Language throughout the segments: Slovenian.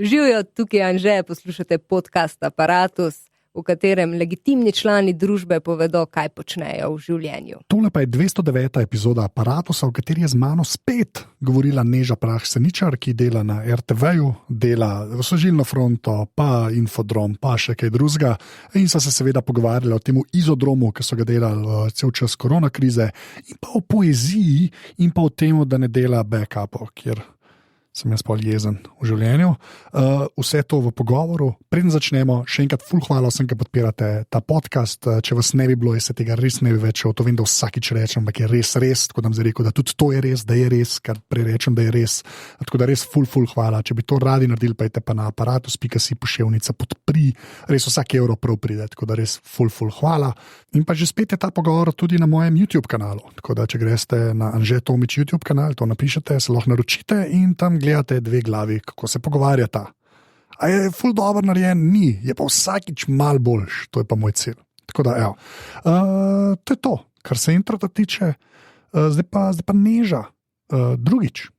Živijo, tukaj je Anže, poslušate podcast Aparatus, v katerem legitimni člani družbe povedo, kaj počnejo v življenju. Tole pa je 209. epizoda Aparatusa, v kateri je z mano spet govorila Neža Prah-Seničar, ki dela na RTV-ju, dela Sožilno fronto, pa Infodrom, pa še kaj drugega. In so se seveda pogovarjali o tem izodromu, ki so ga delali cel čas korona krize, in pa o poeziji, in pa o tem, da ne dela backupov, kjer sem jaz pol jezen v življenju. Vse to v pogovoru. Preden začnemo, še enkrat ful hvala vsem, ki podpirate ta podcast. Če vas ne bi bilo, jaz se tega res ne bi več, to vem, da vsakič rečem, ampak je res, tako da vam rekel, da tudi to je res, da je res, kar prerečem, da je res. Tako da res ful hvala. Če bi to radi naredili, pa idite pa na aparatus.si poševnica podpri, res vsak evro prav pride, tako da res ful hvala. In pa že spet je ta pogovor tudi na mojem YouTube kanalu, tako da če greste na Anže Tomič YouTube kanal, to napišete, se lahko naročite in tam gledate dve glavi, kako se pogovarjata. A je ful dobro narejen? Ni, je pa vsakič mal boljš, to je pa moj cilj. Tako da, evo. To je to, kar se introta tiče. Zdaj pa Neža. Drugič.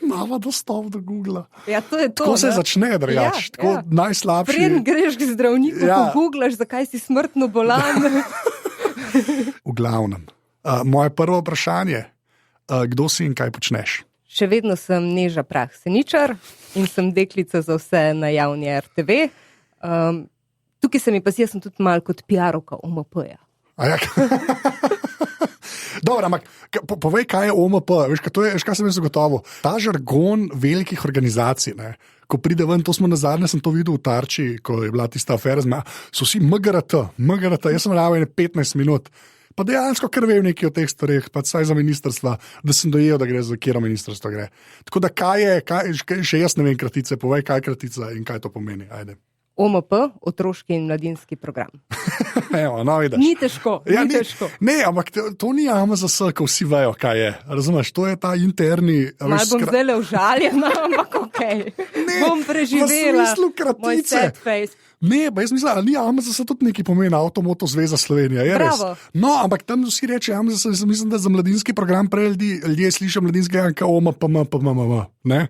Imamo dostop do Googla. Ja, to je to. Tako se začne, drugač. Ja, tako najslabši. Preden greš k zdravniku, pogooglaš, zakaj si smrtno bolan. V glavnem. Moje prvo vprašanje, kdo si in kaj počneš? Še vedno sem Neža Prah-Seničar in sem deklica za vse na javni RTV. Tukaj se mi pa jaz sem tudi malo kot PR-ovka OMP-ja. Ja. Dobro, ampak povej, kaj je OMP, veš, kaj sem jaz zagotovil. Ta žargon velikih organizacij, ne, ko pride ven, to smo nazadnje, sem to videl v Tarči, ko je bila tista afera, so vsi MGRT, jaz sem ravno 15 minut. Pa dejansko kar vem nekaj o teh stvareh, pa saj za ministrstva, da sem dojel, da gre za katero ministrstvo gre. Tako da kaj je, še jaz ne vem kratice, povej, kaj je kratica in kaj to pomeni, ajde. OMP, otroški in mladinski program. Evo, no, vidiš. Ni težko, težko. Ne, ampak to ni AMZS, ko vsi vejo, kaj je. Razumeš, to je ta interni... Mal bom zdaj le užaljena, ampak okej. Bom preživela moj sad face. Ne, pa jaz mislim, da ni AMZS tudi nekaj pomeni, Avtomoto Zveza Slovenija, je res. No, ampak tam vsi reče AMZS, mislim, da za mladinski program prej ljudje slišijo mladinski program kao OMP, ne?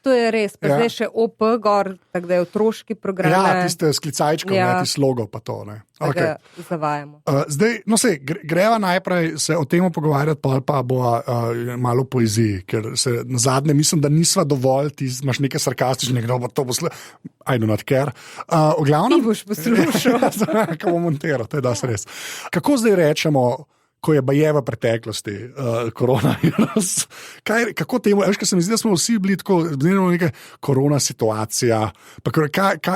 To je res, pa zdaj še OP gor, tako da je otroški program. Ja, tiste sklicajčko, tiste logo pa to, ne. Okay. Zavajamo. Zdaj, no sej, greva najprej se o tem pogovarjati, pa bo malo poeziji, ker se nazadnje mislim, da nisva dovolj, ti imaš nekaj sarkastične, kdo bo to posle... I do not care. V glavnem... Ti boš poslušal. Kako bom montiral, to je das res. Kako zdaj rečemo, ko je baje v preteklosti koronavirus. Kako temu, veš, kaj se mi zdi, da smo vsi bili tako, znamo neka korona situacija, pa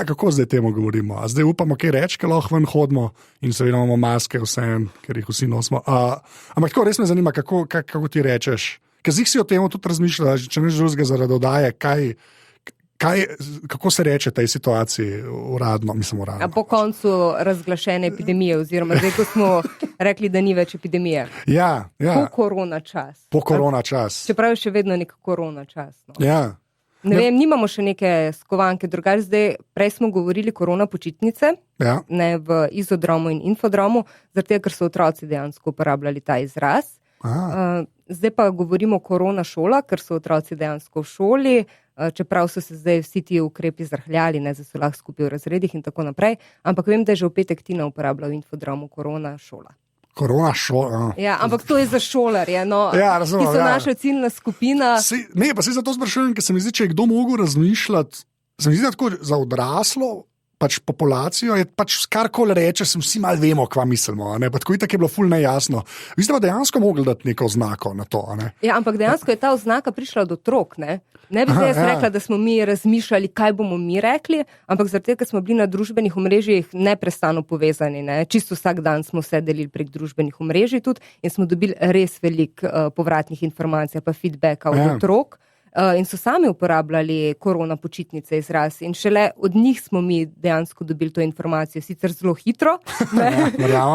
kako zdaj temu govorimo? A zdaj upamo, kaj reči, kaj lahko ven hodimo in seveda imamo maske vsem, ker jih vsi nosimo. Ampak tako res me zanima, kako ti rečeš, ker zdaj si o temu tudi razmišljaš, če ne drugega zaradi oddaje, kako se reče tej situaciji uradno? Po koncu razglašene epidemije, oziroma zdaj, ko smo rekli, da ni več epidemije. Ja. Po korona čas. Čeprav je še vedno nek korona čas. No. Ja. Ne vem, nimamo še neke skovanke, drugače zdaj, prej smo govorili korona počitnice, ne v izodromu in infodromu, zato ker so otroci dejansko uporabljali ta izraz. Zdaj pa govorimo korona šola, ker so otroci dejansko v šoli, čeprav so se zdaj vsi ti ukrepi zrahljali, ne, zdaj so lahko skupaj v razredih in tako naprej, ampak vem, da je že v petek Tina uporabljal v infodromu korona šola. Korona šola. Ja, ampak to je za šolarje, no, razumem, ki so naša ciljna skupina. Ne, pa se zato sprašujem, ker se mi zdi, če je kdo mogel razmišljati, se mi zdi, da tako za odraslo, pač populacijo je pač karkoli reče, vsi malo vemo, kva mislimo, ne, pa tako itak je bilo ful nejasno. Vi ste pa dejansko mogli dati neko oznako na to, ne? Ja, ampak dejansko je ta oznaka prišla od otrok, ne? Ne bi zdaj rekla, da smo mi razmišljali, kaj bomo mi rekli, ampak zaradi tega, ker smo bili na družbenih omrežjih neprestano povezani, ne? Čisto vsak dan smo se delili prek družbenih omrežij tudi in smo dobili res veliko povratnih informacij pa feedbacka od otrok. In so sami uporabljali korona počitnice izraz in šele od njih smo mi dejansko dobili to informacijo, sicer zelo hitro, ne?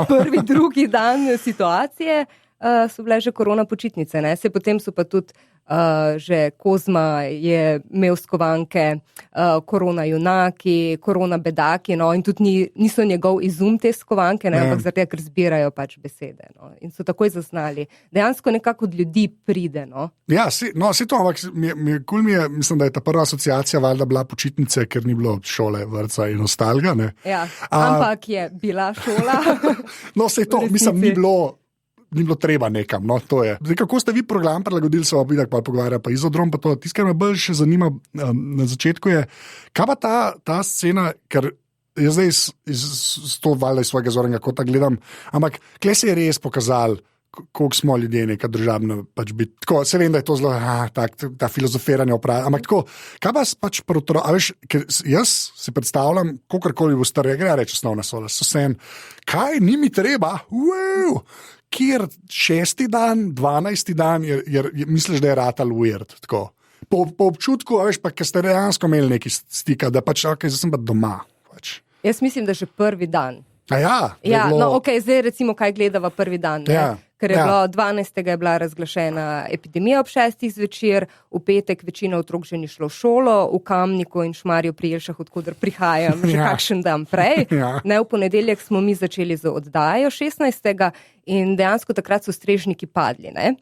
Prvi, drugi dan situacije, so bile že korona počitnice, ne? Potem so pa tudi že Kozma je imel skovanke korona junaki, korona bedaki, no, in tudi niso njegov izum te skovanke, ne, ampak zato, ker zbirajo pač besede, no, in so takoj zaznali. Dejansko nekako od ljudi pride, no. Ja, se to, ampak mislim, da je ta prva asociacija valjda bila počitnice, ker ni bilo šole, vrtca in ostalega, ne. Ja, ampak je bila šola. No, se to, mislim, ni bilo treba nekam, no, to je. Zdaj, kako ste vi program prilagodili, se vam vidik pa pogovarja, pa Izodrom, pa to, tisto, kar me bolj še zanima na začetku je, kaj pa ta scena, ker jaz zdaj iz to valjda iz svojega zornega kota gledam, ampak kle se je res pokazal, koliko smo ljudje neka družabna pač biti. Tako, se vem, da je to zelo, ta filozofiranje opravi, ampak tako, kaj pa pač ker jaz si predstavljam, kogarkoli bo star, gre reči osnovna šola, so sen, kaj, ni mi treba, kjer 6. dan, 12. dan, misliš, da je ratal weird, tako. Po občutku, veš, pa, ker ste dejansko imeli neki stika, da pač, zdaj sem pa doma. Pač. Jaz mislim, da že prvi dan. Ja, no, zdaj recimo, kaj gledava prvi dan, ne? Ker je bilo 12. je bila razglašena epidemija ob 6. zvečer, v petek večina otrok že ni šlo v šolo, v Kamniku in Šmarju pri Jelšah, odkudar prihajam, že kakšen dan prej. Ne, v ponedeljek smo mi začeli z oddajo 16. in dejansko takrat so strežniki padli, ne?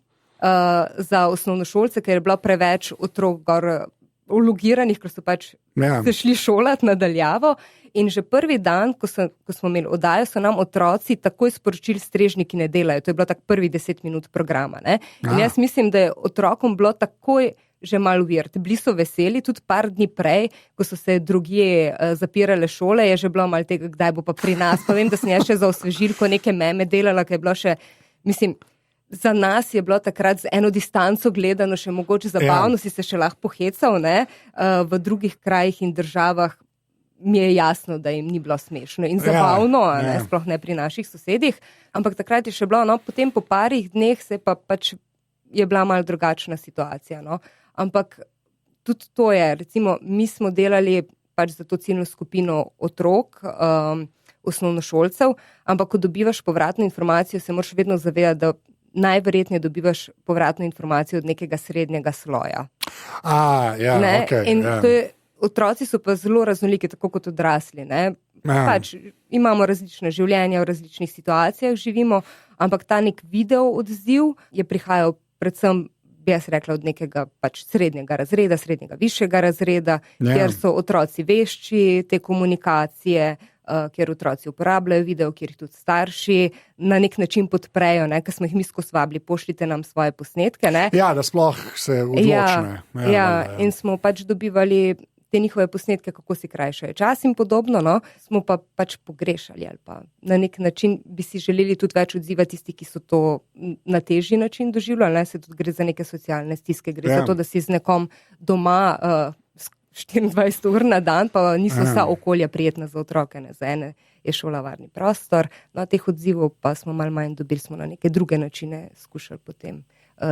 Za osnovnošolce, ker je bilo preveč otrok gor ulogiranih, ker so pač se šli šolati nadaljavo. In že prvi dan, ko smo imeli oddajo, so nam otroci takoj sporočili, strežniki ne delajo. To je bilo tako prvi 10 minut programa. Ne? In jaz mislim, da je otrokom bilo takoj že malo weird. Bili so veseli, tudi par dni prej, ko so se drugje zapirale šole, je že bilo malo tega, kdaj bo pa pri nas. Pa vem, da sem jaz še za osvežilko neke meme delala, ker je bilo še, mislim, za nas je bilo takrat z eno distanco gledano še mogoče zabavno, si se še lahko pohecal, ne? V drugih krajih in državah mi je jasno, da jim ni bilo smešno in zabavno, ne, sploh ne pri naših sosedih, ampak takrat je še bilo, no, potem po parih dneh se pa pač je bila malo drugačna situacija, no, ampak tudi to je, recimo, mi smo delali pač za to ciljno skupino otrok, osnovnošolcev, ampak ko dobivaš povratno informacijo, se moraš vedno zavedati, da najverjetneje dobivaš povratno informacijo od nekega srednjega sloja. To je otroci so pa zelo raznoliki, tako kot odrasli, ne? Pač imamo različne življenja, v različnih situacijah živimo, ampak ta nek video odziv je prihajal predvsem, bi jaz rekla, od nekega pač srednjega razreda, srednjega višjega razreda, kjer so otroci vešči te komunikacije, kjer otroci uporabljajo video, kjer jih tudi starši na nek način podprejo, ne, ker smo jih mi skozi vabili, pošljite nam svoje posnetke, ne. Ja, da sploh se odločne. In smo pač dobivali te njihove posnetke, kako si krajšajo čas in podobno, no, smo pa pač pogrešali ali pa na nek način bi si želeli tudi več odziva tisti, ki so to na težji način doživljali, ne, se tudi gre za neke socialne stiske, gre za to, da si z nekom doma 24 ur na dan, pa niso vsa okolja prijetna za otroke, ne, za ene je šola varni prostor, no, teh odzivov pa smo malo manj dobili, smo na neke druge načine skušali potem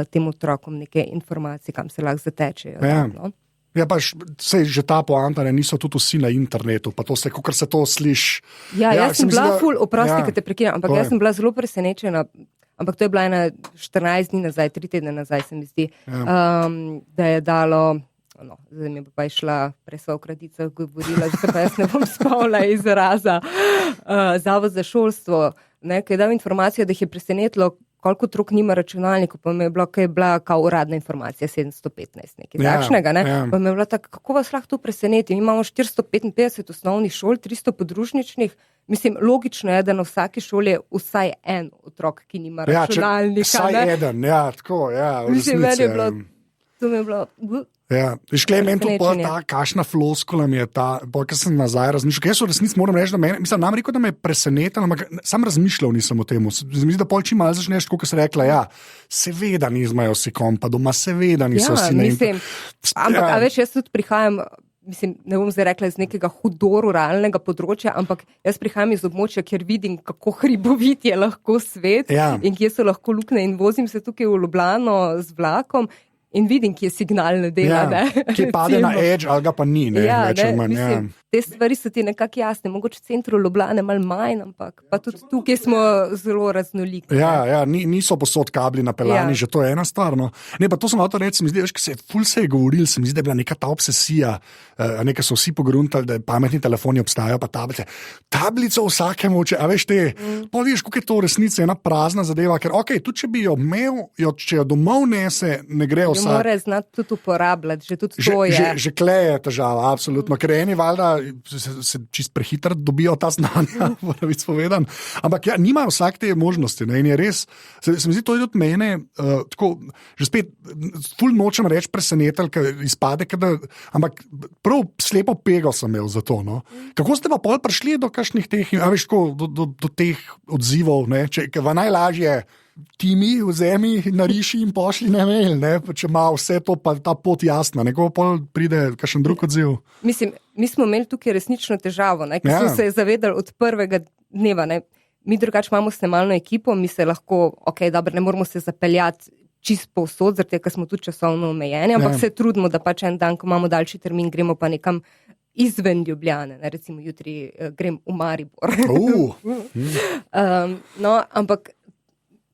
tem otrokom neke informacije, kam se lahko zatečejo. No. Ja, pa sej že ta poanta, ne, niso tudi vsi na internetu, pa to se, kakor se to sliši. Jaz sem bila ful, oprosti, ko te prekinem, ampak jaz sem bila zelo presenečena, ampak to je bila ena 14 dni nazaj, 3 tedne nazaj, se mi zdi, da je dalo, no, zdaj mi pa je šla presva v kraticah govorila, da se pa jaz ne bom spavila izraza, Zavod za šolstvo, ne, ki je dal informacijo, da jih je presenetilo, koliko otrok nima računalnikov, pa mi je bila, kaj je bila kao uradna informacija, 715, nekaj takšnega, ne? Pa mi je bila tako, kako vas lahko tu preseneti? Mi imamo 455 osnovnih šol, 300 podružničnih, mislim, logično je, da na vsaki šoli je vsaj en otrok, ki nima računalnika. Vsaj eden, tako, v resnici. To mi je bilo... Ja, viškaj, meni to pol ta kašna floskula mi je ta, ker sem nazaj razmišljal, jaz v resnici moram reči, da mislim, nam rekel, da me je presenetil, ampak sam razmišljal nisem o tem, mislim, da pol čim malo začneš, kot se rekla, seveda nizmajo si kompa doma, seveda niso vsi na mislim, ampak, a veš, jaz tudi prihajam, mislim, ne bom zdaj rekla iz nekega hudo ruralnega področja, ampak jaz prihajam iz območja, kjer vidim, kako hribovit je lahko svet in kje so lahko luknje in vozim se tukaj v Ljubljano z vlakom. in vidim, kje signal ne dela. Kje pade na edge, ali ga pa ni. Te stvari so ti nekako jasne, mogoče v centru Ljubljane malo manj, ampak pa tudi tukaj smo zelo raznoliki. Niso posod kabli napeljani, že to je ena stvar. No. Ne, pa to sem hotel reči, se mi zdi, ko se je govoril, se mi zdi, da je bila neka ta obsesija, nekaj so vsi pogruntali, da pametni telefoni obstajajo, pa tablice. Tablico vsakemu, a veš te, pa vidiš, kako je to v resnici ena prazna zadeva, ker tudi če bi jo imel, če jo domov nese, ne gre vsak. Jo mora znati tudi uporabljati, že tudi to je. Že kle je težava, absolutno, ker eni valjda se čist prehitro dobijo ta znanja, mora biti povedan. Ampak nimajo vsak te možnosti. Ne? In je res, se mi zdi, to je tudi mene, tako, že spet, ful nočem reči presenetelj, ker izpade, ampak prav slepo pego sem imel za to. No? Kako ste pa pol prišli do kakšnih teh, do teh odzivov, ne? Ker najlažje ti mi vzemi, nariši in pošli na mail, ne? Če ima vse to, pa ta pot jasna, neko pol pride kakšen drug odziv. Mislim, mi smo imeli tukaj resnično težavo, ker smo se zavedali od prvega dneva. Ne? Mi drugače imamo snemalno ekipo, mi se lahko, ne moramo se zapeljati čist povsod, zato ker smo tudi časovno omejeni, ampak se trudimo, da pač en dan, ko imamo daljši termin, gremo pa nekam izven Ljubljane, ne? Recimo jutri grem v Maribor. Ampak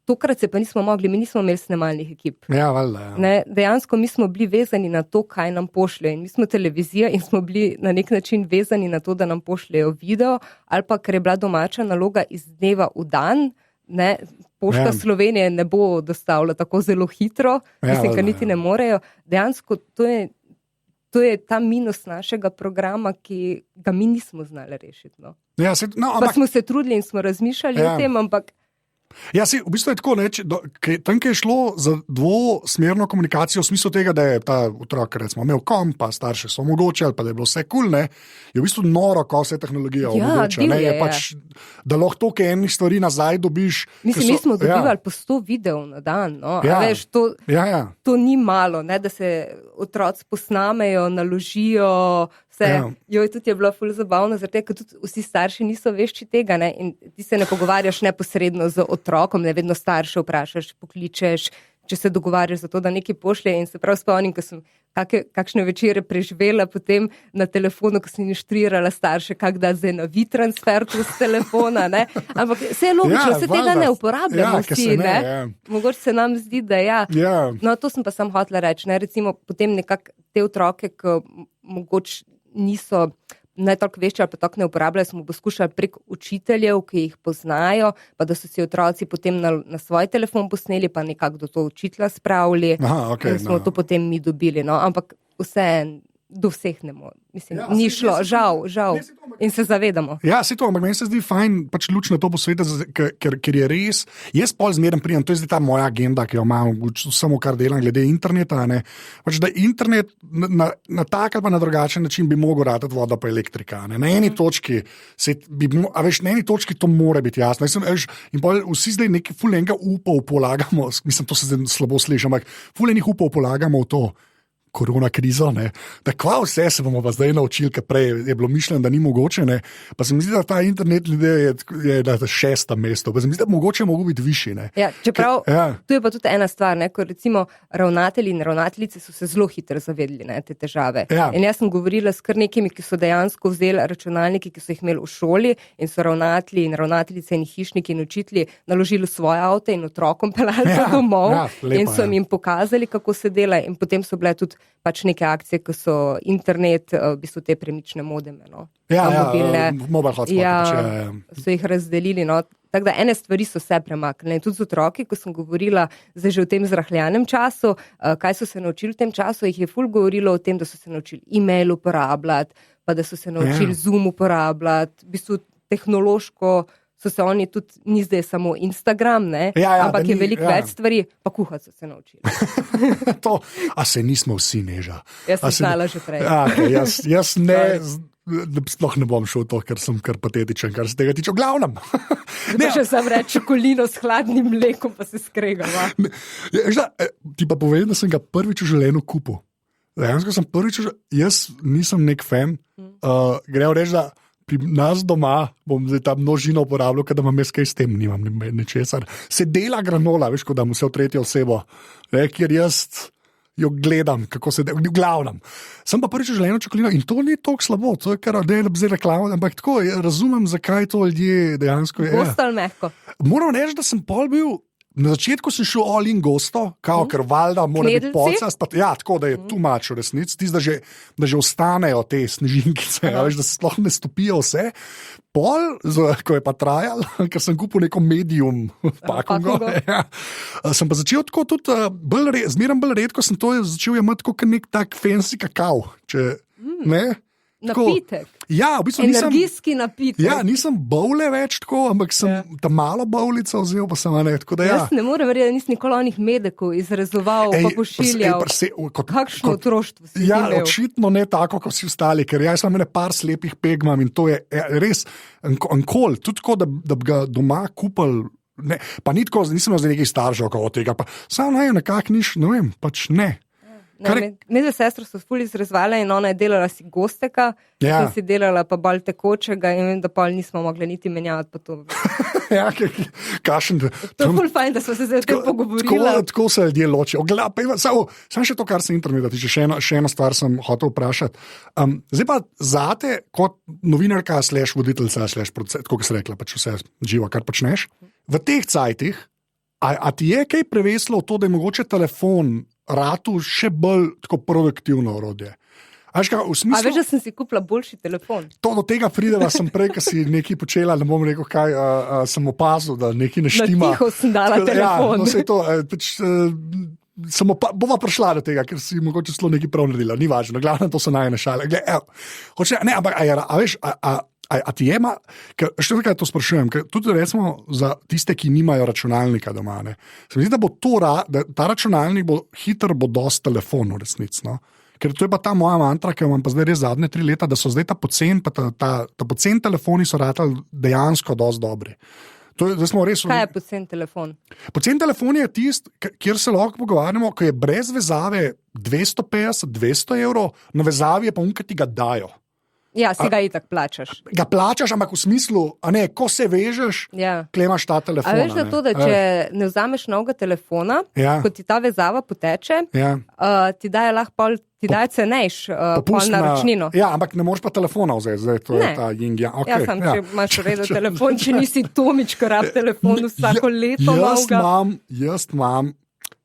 tokrat se pa nismo mogli, mi nismo imeli snemalnih ekip. Dejansko mi smo bili vezani na to, kaj nam pošljajo. In mi smo televizija in smo bili na nek način vezani na to, da nam pošljajo video, ali pa, ker je bila domača naloga iz dneva v dan, ne, Pošta Slovenije ne bo dostavila tako zelo hitro, ker niti ne morejo. Dejansko to je ta minus našega programa, ki ga mi nismo znali rešiti. No. Pa smo se trudili in smo razmišljali o tem, ampak v bistvu je tako, tam, ki je šlo za dvosmerno komunikacijo v smislu tega, da je ta otrok, recimo, imel komp, pa starše so omogočili, pa da je bilo vse kul, je v bistvu noro, ko vse tehnologija omogoča. Je pač, da lahko toliko enih stvari nazaj dobiš. Mislim, mi smo dobivali po 100 videov na dan. No? Veš, to ni malo, ne? Da se otroci posnamejo, naložijo vse. Tudi je bilo ful zabavno, zato ker tudi vsi starši niso vešči tega, ne? In ti se ne pogovarjaš neposredno z otrokom, ne vedno starše vprašaš, pokličeš, če se dogovarjaš za to, da nekaj pošlje. In se prav spomnim, ko sem kakšne večere preživela potem na telefonu, ko sem inštruirala starše, kak da zdaj na transfer tu z telefona. Ne? Ampak vse je logično, vse tega ne uporabljamo vsi. Mogoče se nam zdi, da No, to sem pa sam hotela reči. Ne? Recimo potem nekako te otroke, ki mogoče niso ne toliko vešči ali pa toliko ne uporabljajo, smo poskušali prek učiteljev, ki jih poznajo, pa da so si otroci potem na svoj telefon posneli, pa nekako do to učitelja spravili. In smo to potem mi dobili. No? Ampak vse do vseh ne more. Mislim, ni šlo, žal. In se zavedamo. Se to, ampak meni se zdi fajn pač luč na to posvetiti, ker je res, jaz pol zmeraj pridem, to je zdaj ta moja agenda, ki jo imam, samo kar delam glede interneta, ne, pač da internet na tak ali pa na drugačen način bi mogel ratati voda pa elektrika, ne, na eni točki na eni točki to mora biti jasno, in pol vsi zdaj nekaj ful enega upov polagamo, mislim, to se zdaj slabo sliši, ampak ful enih upov polagamo v to korona krizo, ne, da kva vse se bomo pa zdaj naučili, ker prej je bilo mišljeno, da ni mogoče, ne, pa se mi zdi, da ta internet je na 6. mestu, pa se mi zdi, da mogoče mogo biti višji, ne. Čeprav, tu je pa tudi ena stvar, ne, ko recimo ravnatelji in ravnateljice so se zelo hitro zavedli, ne, te težave. In jaz sem govorila s kar nekimi, ki so dejansko vzeli računalniki, ki so jih imeli v šoli in so ravnatelji in ravnateljice in hišniki in učitelji naložili svoje avte in otrokom peljali domov in so jim pokazali, kako se dela, in potem so bile tudi pač neke akcije, ko so internet, v bistvu te premične modeme, no. Mobilne. Mobile hotspot. So jih razdelili, no. Tako da ene stvari so se premaknile. Tudi z otroki, ko sem govorila zdaj že v tem zrahljanem času, kaj so se naučili v tem času, jih je ful govorilo o tem, da so se naučili e-mail uporabljati, pa da so se naučili Zoom uporabljati, v bistvu tehnološko so se oni tudi, ni zdaj samo Instagram, ne? Ampak je veliko več stvari, pa kuhati so se naučili. A se nismo vsi, Neža? Jaz sem znala že prej. Jaz ne, sploh ne bom šel to, ker sem kar patetičen, kar se tega tiče. V glavnem. Še sam reči čokolino s hladnim mlekom, pa se skregava. Ti pa povem, da sem ga prvič v življenju kupil. Dejansko sem jaz nisem nek fan, grejo reči, da pri nas doma bom zdaj ta množino uporabljal, ker da imam jaz kaj s tem, nimam nečesar. Se dela granola, veš, ko da mu se v tretjo osebo, ker jaz jo gledam, kako se v glavnem. Sem pa prvič v življenju čokolino in to ni tako slabo, to je kar zdaj reklamo, ampak tako, razumem, zakaj to ljudje dejansko je. Gosto ali mehko? Moram reči, da sem pol bil, na začetku sem šel all in gosto, ker valjda mora biti pocast, ja, tako da je tu mač v resnici, da že ostanejo te snežinkice, da se sploh ne stopijo vse. Pol, ko je pa trajal, ker sem kupil neko medium pakungo, sem pa začel tako tudi, zmeraj bolj redko sem to začel jemati kot nek tak fancy kakao, ne? Napitek. Ja, v bistvu energijski napitek. Ja, nisem bowle več tako, ampak sem ta malo bowlico vzel, pa sem ne. Tako da, ja. Jaz ne morem verjeti, da nisem nikoli onih medekov izrezoval, pa pošiljal. Kakšno otroštvo si ja, imel? Očitno ne tako, kot vsi ostali, ker jaz imam par slepih pegmam in to je res ankol, tudi tako, da bi ga doma kupil, ne, pa ni tako, nisem z nekaj staršev od tega, pa samo nekak niš, ne vem, pač ne. Med sestro so ful izrezvale in ona je delala si gosteka, sem si delala pa bolj tekočega in vem, da pol nismo mogli niti menjavati pa to. Ja, kašen. To je ful fajn, da smo se zdaj o tem pogovorili. Tako se ljudje ločijo. Samo še to, kar se interneta tiče, še eno stvar sem hotel vprašati. Zdaj pa zate, kot novinarka / voditeljca / producent, kot se rekla, pač vse živo, kar počneš, v teh cajtih, a ti je kaj preveslo v to, da je mogoče telefon ratu še bolj tako produktivno orodje. A veš, da sem si kupila boljši telefon? To do tega prideva sem prej, ko si nekaj počela, ne bom rekel kaj, sem opazil, da nekaj ne štima. Na tiho sem dala telefon. Ja, bova prišla do tega, ker si mogoče celo nekaj prav naredila, ni važno, glavno to so najne šale. A ti jema, še nekaj to sprašujem, ker tudi recimo za tiste, ki nimajo računalnika doma, ne, se mi zdi, da ta računalnik bo hiter, bo dost telefon v resnici, no? Ker to je pa ta moja mantra, ki imam pa zdaj res zadnje 3 leta, da so zdaj ta pocen telefoni so ratali dejansko dost dobri. Kaj je pocen telefon? Pocen telefon je tist, kjer se lahko pogovarjamo, ko je brez vezave 250-200 evrov, na vezavi je pa ki ti ga dajo. Ja, si ga itak plačaš. Ga plačaš, ampak v smislu, ko se vežeš, klemaš ta telefon. A veš, da to, da če ne vzameš novega telefona, ko ti ta vezava poteče, ti daje lahko ti daje cenejš pol naročnino. Ja, ampak ne moreš pa telefona vzeti, zdaj to je ta yin-yang. Okay, ja, če imaš redo telefon, če nisi Tomič, ko rab telefon vsako leto novega. Jaz imam,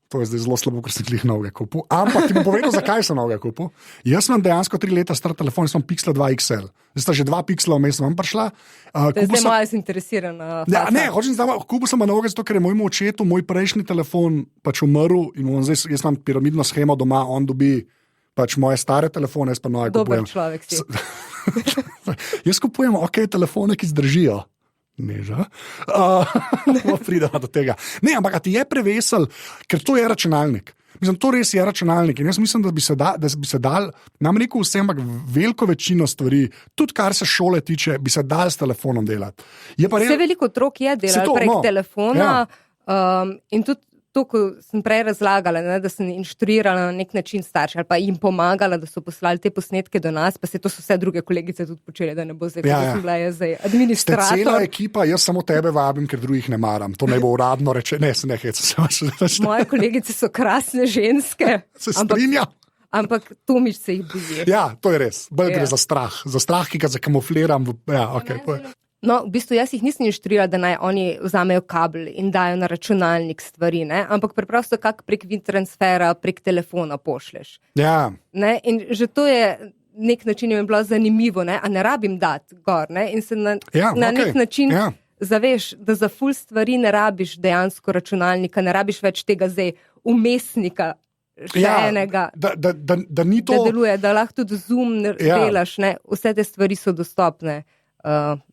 to je zdaj zelo slabo, ker sem klih novega kupil, ampak ti bom povedal, zakaj sem novega kupil. Jaz imam dejansko 3 leta star telefon in sem Pixel 2 XL. Zdaj sta že 2 Pixela vmes vam prišla. To je zdaj moja zainteresirana faca. Ne, hočem zdaj, kupil sem novega zato, ker je mojemu očetu moj prejšnji telefon pač umrl in jaz imam piramidno shemo doma, on dobi pač moje stare telefone, jaz pa nove kupujem. Dober človek si. Jaz kupujem telefone, ki zdržijo. Neža. Pridemo do tega. Ne, ampak ti je prevesel, ker to je računalnik. Mislim, to res je računalnik in jaz mislim, da bi se dal, nam rekel vsem, ampak veliko večino stvari, tudi kar se šole tiče, bi se dal s telefonom delati. Vse veliko otrok je delal prek telefona in tudi to, ko sem prej razlagala, ne, da sem inštruirala na nek način starše ali pa jim pomagala, da so poslali te posnetke do nas, pa se to so vse druge kolegice tudi počele, da ne bo zdaj, da sem bila jaz zdaj administrator. Ste cela ekipa, jaz samo tebe vabim, ker drugih ne maram. To ne bo uradno reče, ne, se ne heca. Moje kolegice so krasne ženske. Se strinja. Ampak Tomič se jih boji. Ja, to je res. Bolj gre za strah. Za strah, ki ga zakamufliram. Ja, okej. No, v bistvu jaz jih nisem inštruirala, da naj oni vzamejo kabel in dajo na računalnik stvari, ne? Ampak preprosto kak prek transfera, prek telefona pošleš. Ja. Ne? In že to je nek način, je bilo zanimivo, ne? A ne rabim dati gor, ne? In se na nek način zaveš, da za ful stvari ne rabiš dejansko računalnika, ne rabiš več tega zdaj umestnika, enega, da ni to, da deluje, da lahko tudi Zoom delaš, ne? Vse te stvari so dostopne.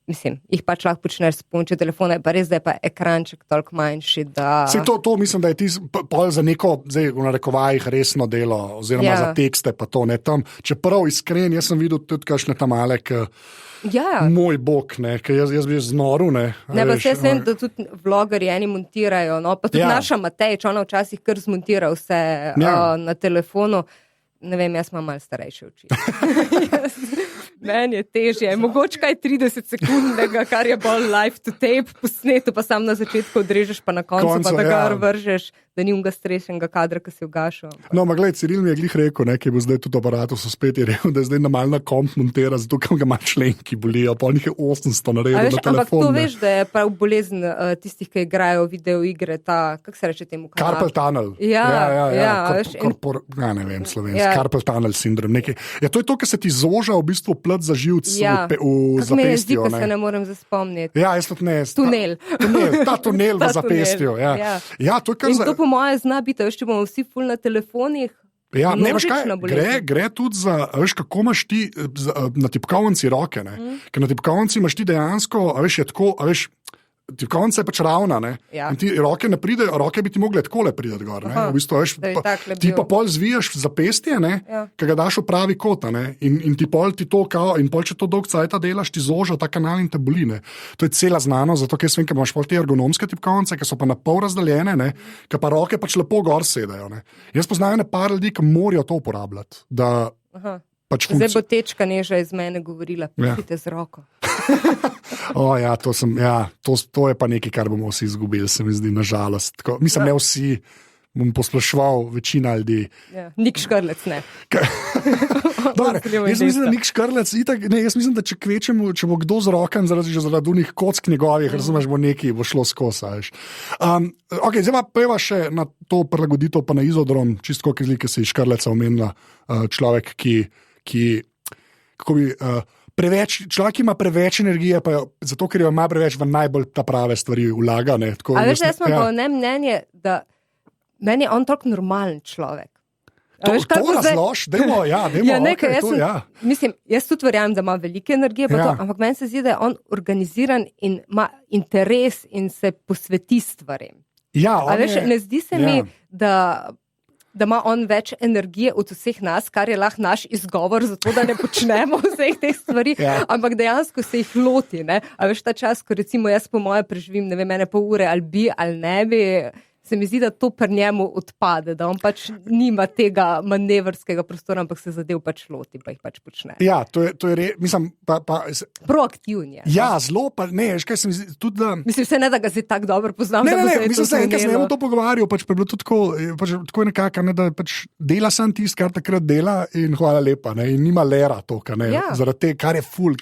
Mislim, jih pač lahko počneš s pomočjo telefona, pa res, da je pa ekranček toliko manjši, da... To mislim, da je ti pol za neko, zdaj v narekovajih, resno delo, oziroma za tekste, pa to ne tam. Čeprav iskren, jaz sem videl tudi kakšne tam malek, moj bog, ne, ker jaz bi znoril, ne. Ne, pa se vem, da tudi vlogerji eni montirajo, no, pa tudi naša Matejč, ona včasih kar zmontira vse na telefonu. Ne vem, jaz imam malo starejše oči. Meni je težje, mogoče kaj 30 sekundnega, kar je bolj live to tape posneto, pa sam na začetku odrežeš, pa na koncu pa da ga vržeš. da ni unga strešnega kadra, ki si ugašal. No, ma gled, Ciril mi je glih rekel, ki bo zdaj tudi aparatus spet rekel, da je zdaj normalna komp montera, zato ker ga ima členki bolijo, pa njih je 800 naredil na telefon. Ampak to veš, da je prav bolezen tistih, ki igrajo videoigre, kako se reče temu kanal? Carpal tunnel. Ne vem, slovenski. Carpal tunnel sindrom. Ja, to je to, kar se ti zoža v bistvu plat za živc v zapestju. Me je zdi, ko se ne morem zaspomniti. Ja, jaz tudi ne. Tunel. Ta tunel v zapestju. Ja, to je kar to po moje zna biti, če bomo vsi ful na telefonih. Ja, ne, veš kaj, gre tudi za, veš, kako imaš ti na tipkovnici roke, ne? Ker na tipkovnici imaš ti dejansko, veš, je tako, veš, tipkovnica je pač ravna, ne? Ja. In ti roke ne pridejo, roke bi ti mogle takole priti gor, ne? V bistvu, veš, ti pa pol zvijaš zapestje, ne? Ja. Ki ga daš v pravi kot, ne? In ti pol ti to kao, in pol če to dolg cajta delaš, ti zoža ta kanal in te boli, ne? To je cela znanost, zato ker vem, ker imaš pol te ergonomske tipkovnice, ki so pa na pol razdaljene, ne? Ki pa roke pač lepo gor sedajo, ne? Jaz poznam ene par ljudi, ki morajo to uporabljati, da pač zdaj bo tečka Neža iz mene govorila, pustite z roko. To je pa nekaj, kar bomo vsi izgubili, se mi zdi, nažalost. Mislim, ne vsi, bom posploševal, večina ljudi. Ja, Nik Škrlec, ne. Jaz mislim, da Nik Škrlec, jaz mislim, da če kvečemo, če bo kdo z rokem zaradi unih kock njegovih, razumeš, bo šlo skozi. Zdaj pa peva še na to prilagoditev, pa na izodrom, čisto kot ki se je Škrleca omenila, človek, ki kako bi... človek ima preveč energije, pa zato, ker jo ima preveč, v najbolj ta prave stvari vlaga. A veš, jaz imam pa mnenje, da meni je on toliko normalen človek. To razlož, dajmo, Mislim, jaz tudi verjamem, da ima velike energije, ampak meni se zdi, da je on organiziran in ima interes in se posveti stvarem. Ne zdi se mi, da ima on več energije od vseh nas, kar je lahko naš izgovor za to, da ne počnemo vseh teh stvari, ampak dejansko se jih loti. Ne? A veš, ta čas, ko recimo jaz po moje preživim, ne vem, ene pol ure ali bi ali ne bi, se mi zdi, da to pri njemu odpade, da on pač nima tega manevrskega prostora, ampak se zadev pač loti, pa jih pač počne. Ja, to je mislim, proaktivn je. Ja, zelo, pa ne, veš, kaj se mi zdi, tudi da... Mislim, se ne, da ga zdaj tako dobro poznam, mislim, se enkrat sem to pogovarjal, pač pa je bilo tudi tako nekako, da pač dela sam tist, kar takrat dela in hvala lepa, ne, in nima lera to, zaradi te, kar je ful,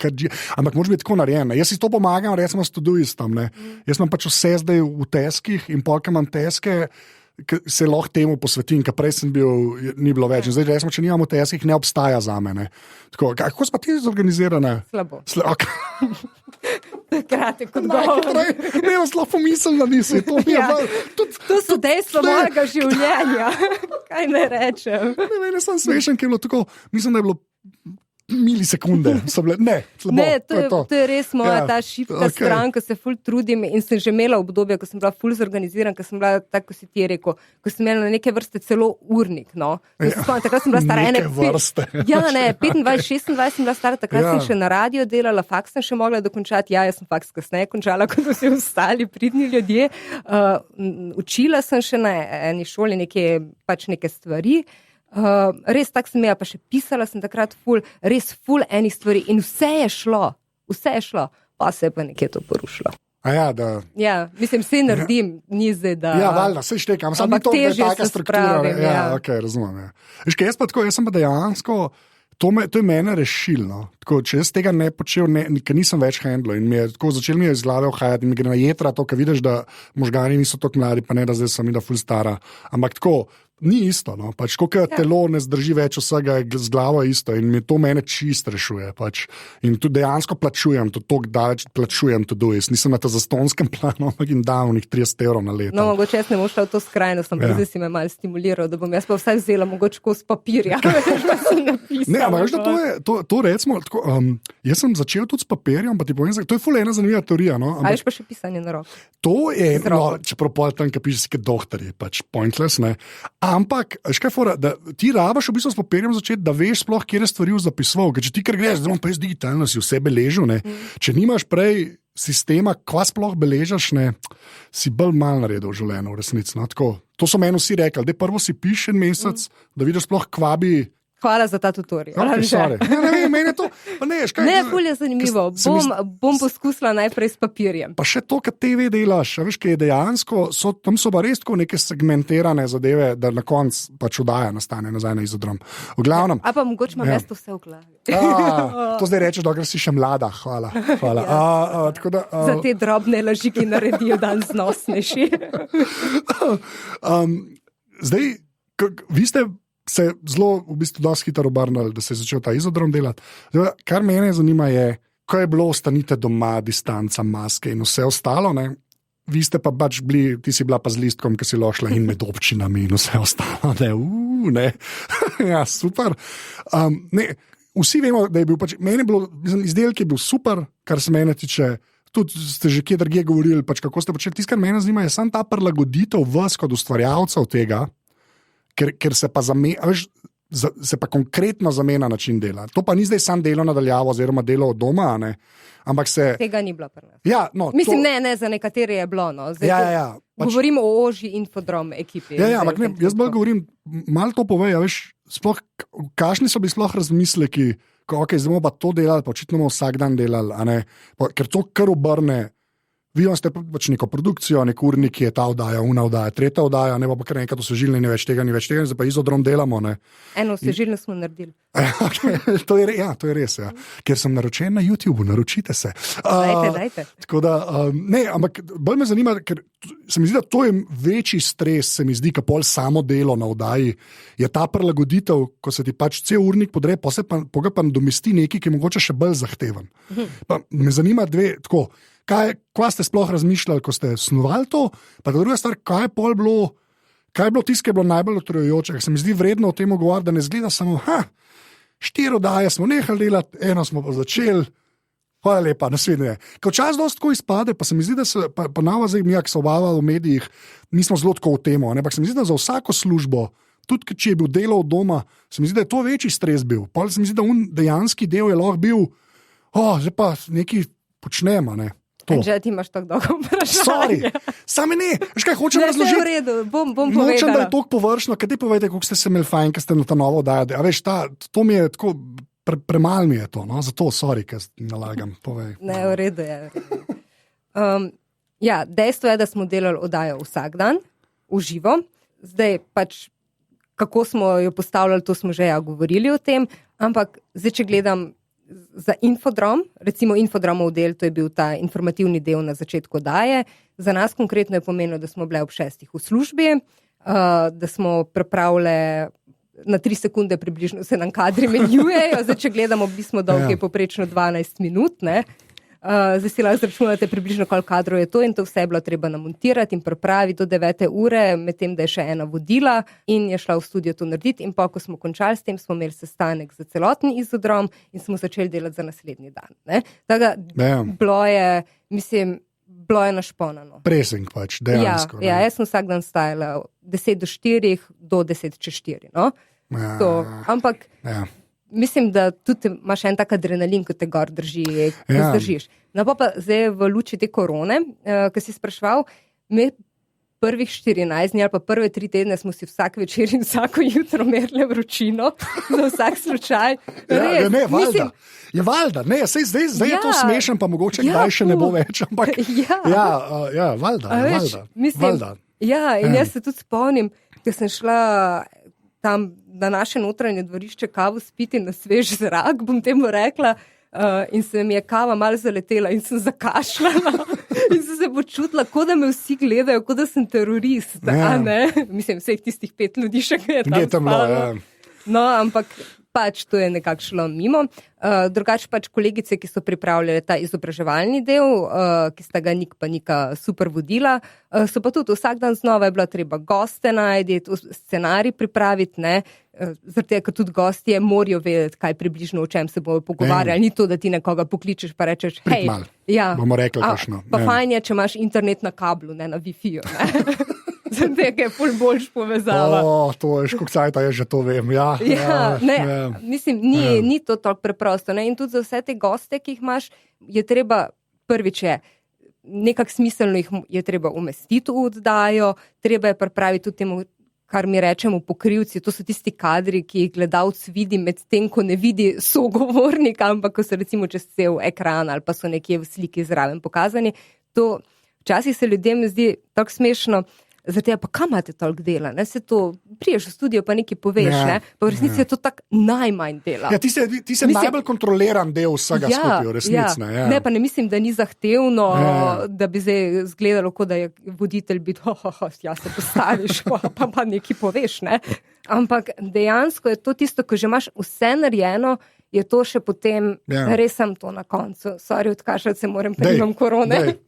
ampak moraš biti tako narejen. Jaz si to pomagam, recimo s Todoistom, ne. Jaz imam pač vse zdaj v teskih in polka imam teske, se lahko temu posvetim, ker prej sem bil, ni bilo več. In zdaj, resmo, če nimamo teskih, ne obstaja za mene. Tako, kako si pa ti zorganizirana? Slabo. Okay. Kratek odgovor. Ne, jaz lahko pomislim, da nisi. To so dejstva mojega življenja. Kaj ne rečem? Ne, sem smešen, ker je bilo tako, mislim, da je bilo milisekunde so bile, to je res moja ta šibka stran, ko se ful trudim in sem že imela obdobje, ko sem bila ful zorganiziran, ko sem bila, tako ko si ti je rekel, ko sem imela na neke vrste celo urnik, no. Takrat sem bila stara neke vrste. 25-26 sem bila stara, takrat sem še na radio delala, faks sem še mogla dokončati, jaz sem faks kasneje končala, kot vsi ostali pridni ljudje. Učila sem še na eni šoli neke stvari. Res tak sem imela, pa še pisala sem takrat res ful enih stvari in vse je šlo, pa se je pa nekje to porušilo. Mislim, vse naredim, ni zdaj, da... Ja, valjda, vse štekam, ampak to je taka struktura. Okay, razumem, Veš, kaj, jaz sem pa dejansko, to je mene rešilno. Tako, če jaz tega ne počel, ker nisem več handlo in začel mi je iz glave ohajati in mi gre na jetra to, ker vidiš, da možgani niso tako mladi, pa ne, da zdaj sem da ful stara, ampak tako, ni isto, no, pač, koliko telo ne zdrži več vsega, z glavo je isto in to mene čist rešuje, pač, in tudi dejansko plačujem, toliko daleč plačujem Todoist, nisem na ta zastonskem planu, ampak jim dam unih 30 € na leto. No, mogoče jaz ne bom šla v to skrajnost, ampak zdaj si me malo stimuliral, da bom jaz pa vsaj vzela mogoče kos papirja, Ne, ampak veš, da to recimo, tako, jaz sem začel tudi s papirjem, pa ti povem, to je ful ena zanimiva teorija, no, ampak... A veš pa še pisanje na roko? To je, no, čeprav pol tam, ki pišeš si doktorji, pač pointless, ne. Ampak, škaj fora, da ti rabaš v bistvu s papirjem začeti, da veš sploh, kjer je stvari zapisoval, ker če ti kar greš, zdaj pa jaz digitalno si vse beležil, ne. Če nimaš prej sistema, kva sploh beležaš, ne, si bolj mal naredil v življenju v resnici, no, tako. To so meni vsi rekli, da prvo si piš en mesec, da vidiš sploh, kva bi Hvala za ta tutorial. Meni je to... Ful je zanimivo. Bom poskusila najprej s papirjem. Pa še to, kar TV delaš, veš, kaj je dejansko, tam so pa res tako neke segmentirane zadeve, da na koncu pač oddaja nastane nazaj na Izodrom. V glavnem... A pa mogoče imam jaz to vse v glavi. To zdaj rečeš, dokler si še mlada. Hvala. Za te drobne laži, ki naredijo dan znosnejši. Zdaj, vi ste se zelo, v bistvu, dosti hitro obrnili, da se je začel ta Izodrom delati. Zdaj, kar mene zanima je, ko je bilo ostanite doma, distanca, maske in vse ostalo, ne? Vi ste pa pač bili, ti si bila pa z listkom, ki si lošla in med občinami in vse ostalo. Ne. Ja, super. Vsi vemo, da je bil pač, meni je bilo, izdelek je bil super, kar se mene tiče, tudi ste že kje drugje govorili, pač kako ste počeli. Tisto, kar mene zanima, je samo ta prilagoditev vas kot ustvarjalcev tega, ker se pa se pa konkretno zamenja način dela. To pa ni zdaj samo delo nadaljavo oziroma delo od doma, ne? Ampak se... Tega ni bilo pri nas. Ja, no, mislim, ne, za nekatere je bilo. No. Zdaj, ja. Govorimo o ožji Infodrom ekipi. Ja, ampak ne, jaz bolj govorim, malo to povej, veš, sploh, kakšni so bili sploh razmisleki, zdaj bomo pa to delali, pa očitno bomo vsak dan delali, a ne? Ker to kar obrne. Vi imate pač neko produkcijo, nek urnik je ta oddaja, una oddaja, tretja oddaja, ne pa kar nekaj osvežilne, ni več tega, zdaj pa Izodrom delamo. Ne. Eno osvežilno smo naredili. To je res, ja. Ker sem naročen na YouTubeu, naročite se. Dajte. Tako da, ne, ampak bolj me zanima, ker se mi zdi, da to je večji stres, se mi zdi, ka pol samo delo na oddaji, je ta prilagoditev, ko se ti pač cel urnik podre, pa pa nadomesti nekaj, ki je mogoče še bolj zahteven. Pa me zanima tako, kaj ste sploh razmišljali, ko ste snovali to, pa druga stvar, kaj je bilo tisto, ki je bilo najbolj utrujajoče, ker se mi zdi vredno o tem govoriti, da ne zgleda samo, 4 oddaje smo nehali delati, 1 smo pa začeli, hvala lepa, naslednje. Ko čas dosti tako izpade, pa se mi zdi, da se, pa nava zdaj mi, ki so obavali v medijih, nismo zelo tako v temo, ampak se mi zdi, da za vsako službo, tudi če je bil delo od doma, se mi zdi, da je to večji stres bil. Pa se mi zdi, da dejanski del je lahko bil, zdaj pa nekaj počnemo, ne. Že ti imaš tako dolgo vprašanje. Same ne, veš kaj, hočem razložiti. Ne, v redu, bom povedala. Nočem, da je toliko površno, kaj ti povejte, koliko ste se imeli fajn, kaj ste na ta novo oddajo. A veš, to mi je tako, premalo mi je to, no? Zato, sorry, kaj nalagam, povej. Ne, v redu je. Ja, dejstvo je, da smo delali oddajo vsak dan, v živo. Zdaj pač, kako smo jo postavljali, to smo že govorili o tem, ampak zdaj, če gledam za Infodrom, recimo Infodromov del, to je bil ta informativni del na začetku oddaje. Za nas konkretno je pomenilo, da smo bile ob 6 v službi, da smo pripravile na 3 sekunde približno se nam kadri menjujejo. Zdaj, če gledamo, bili smo dolgi poprečno 12 minut, ne? Zdaj si lahko izračunate približno, koliko kadrov je to in to vse je bilo treba namontirati in pripraviti do 9 ure, medtem da je še ena vodila in je šla v studio to narediti in pa, ko smo končali s tem, smo imeli sestanek za celotni Izodrom in smo začeli delati za naslednji dan. Ne? Tako bilo je našponano. Presing pač, dejansko. Ja, jaz sem vsak dan stajala 10 do 4 do 10 čez 4, no? Ampak... Ja. Mislim, da tudi imaš en tak adrenalin, ko te gor zdržiš. No pa zdaj v luči te korone, ki si spraševal, mi prvih 14 dni ali pa prve 3 tedne smo si vsak večer in vsako jutro merili vročino za vsak slučaj. Ne, valjda. Je valjda, ne, zdaj je to smešen, pa mogoče kdaj še ne bo več, ampak valjda. Ja, in jaz se tudi spomnim, da sem šla tam na naše notranje dvorišče kavo spiti na svež zrak, bom temu rekla, in se mi je kava malo zaletela in sem zakašljala in sem se počutila, kot da me vsi gledajo, kot da sem terorist, a ne? Mislim, vseh tistih 5 ljudi še kaj je tam spalo. No, ampak pač to je nekako šlo mimo. Drugače pač kolegice, ki so pripravljale ta izobraževalni del, ki sta ga Nik pa Nika super vodila, so pa tudi vsak dan znova je bila treba goste najti, scenarij pripraviti, ne, zaradi tega, ker tudi gostje morajo vedeti, kaj približno, o čem se bojo pogovarjali, ni to, da ti nekoga pokličeš pa rečeš, hej, bomo rekli kakšno. Pa fajn je, če imaš internet na kablu, ne na Wi-Fi-ju, ne. Zdaj, ki je ful boljš povezava. To je, koliko cajta je, že to vem. Mislim, ni to tako preprosto. Ne? In tudi za vse te goste, ki jih imaš, je treba, prvič je, nekak smiselno jih je treba umestiti v oddajo, treba je pripraviti tudi temu, kar mi rečemo pokrivci, to so tisti kadri, ki jih gledalec vidi med tem, ko ne vidi sogovornika, ampak ko so recimo čez cel ekran ali pa so nekje v sliki zraven pokazani. To včasih se ljudem zdi tako smešno, zato pa kam imate toliko dela, ne? Se to, priješ v studio pa nekaj poveš, ne? Pa v resnici je to tako najmanj dela. Ja, ti si najbolj kontroliran del vsega skupaj, v resnici. Ja. Ne, pa ne mislim, da ni zahtevno, da bi zdaj izgledalo, kot da je voditelj biti, ja se postaviš, pa nekaj poveš, ne? Ampak dejansko je to tisto, ko že imaš vse narejeno, je to še potem, res sem to na koncu. Sorry, odkašljati se moram, pa imam korone.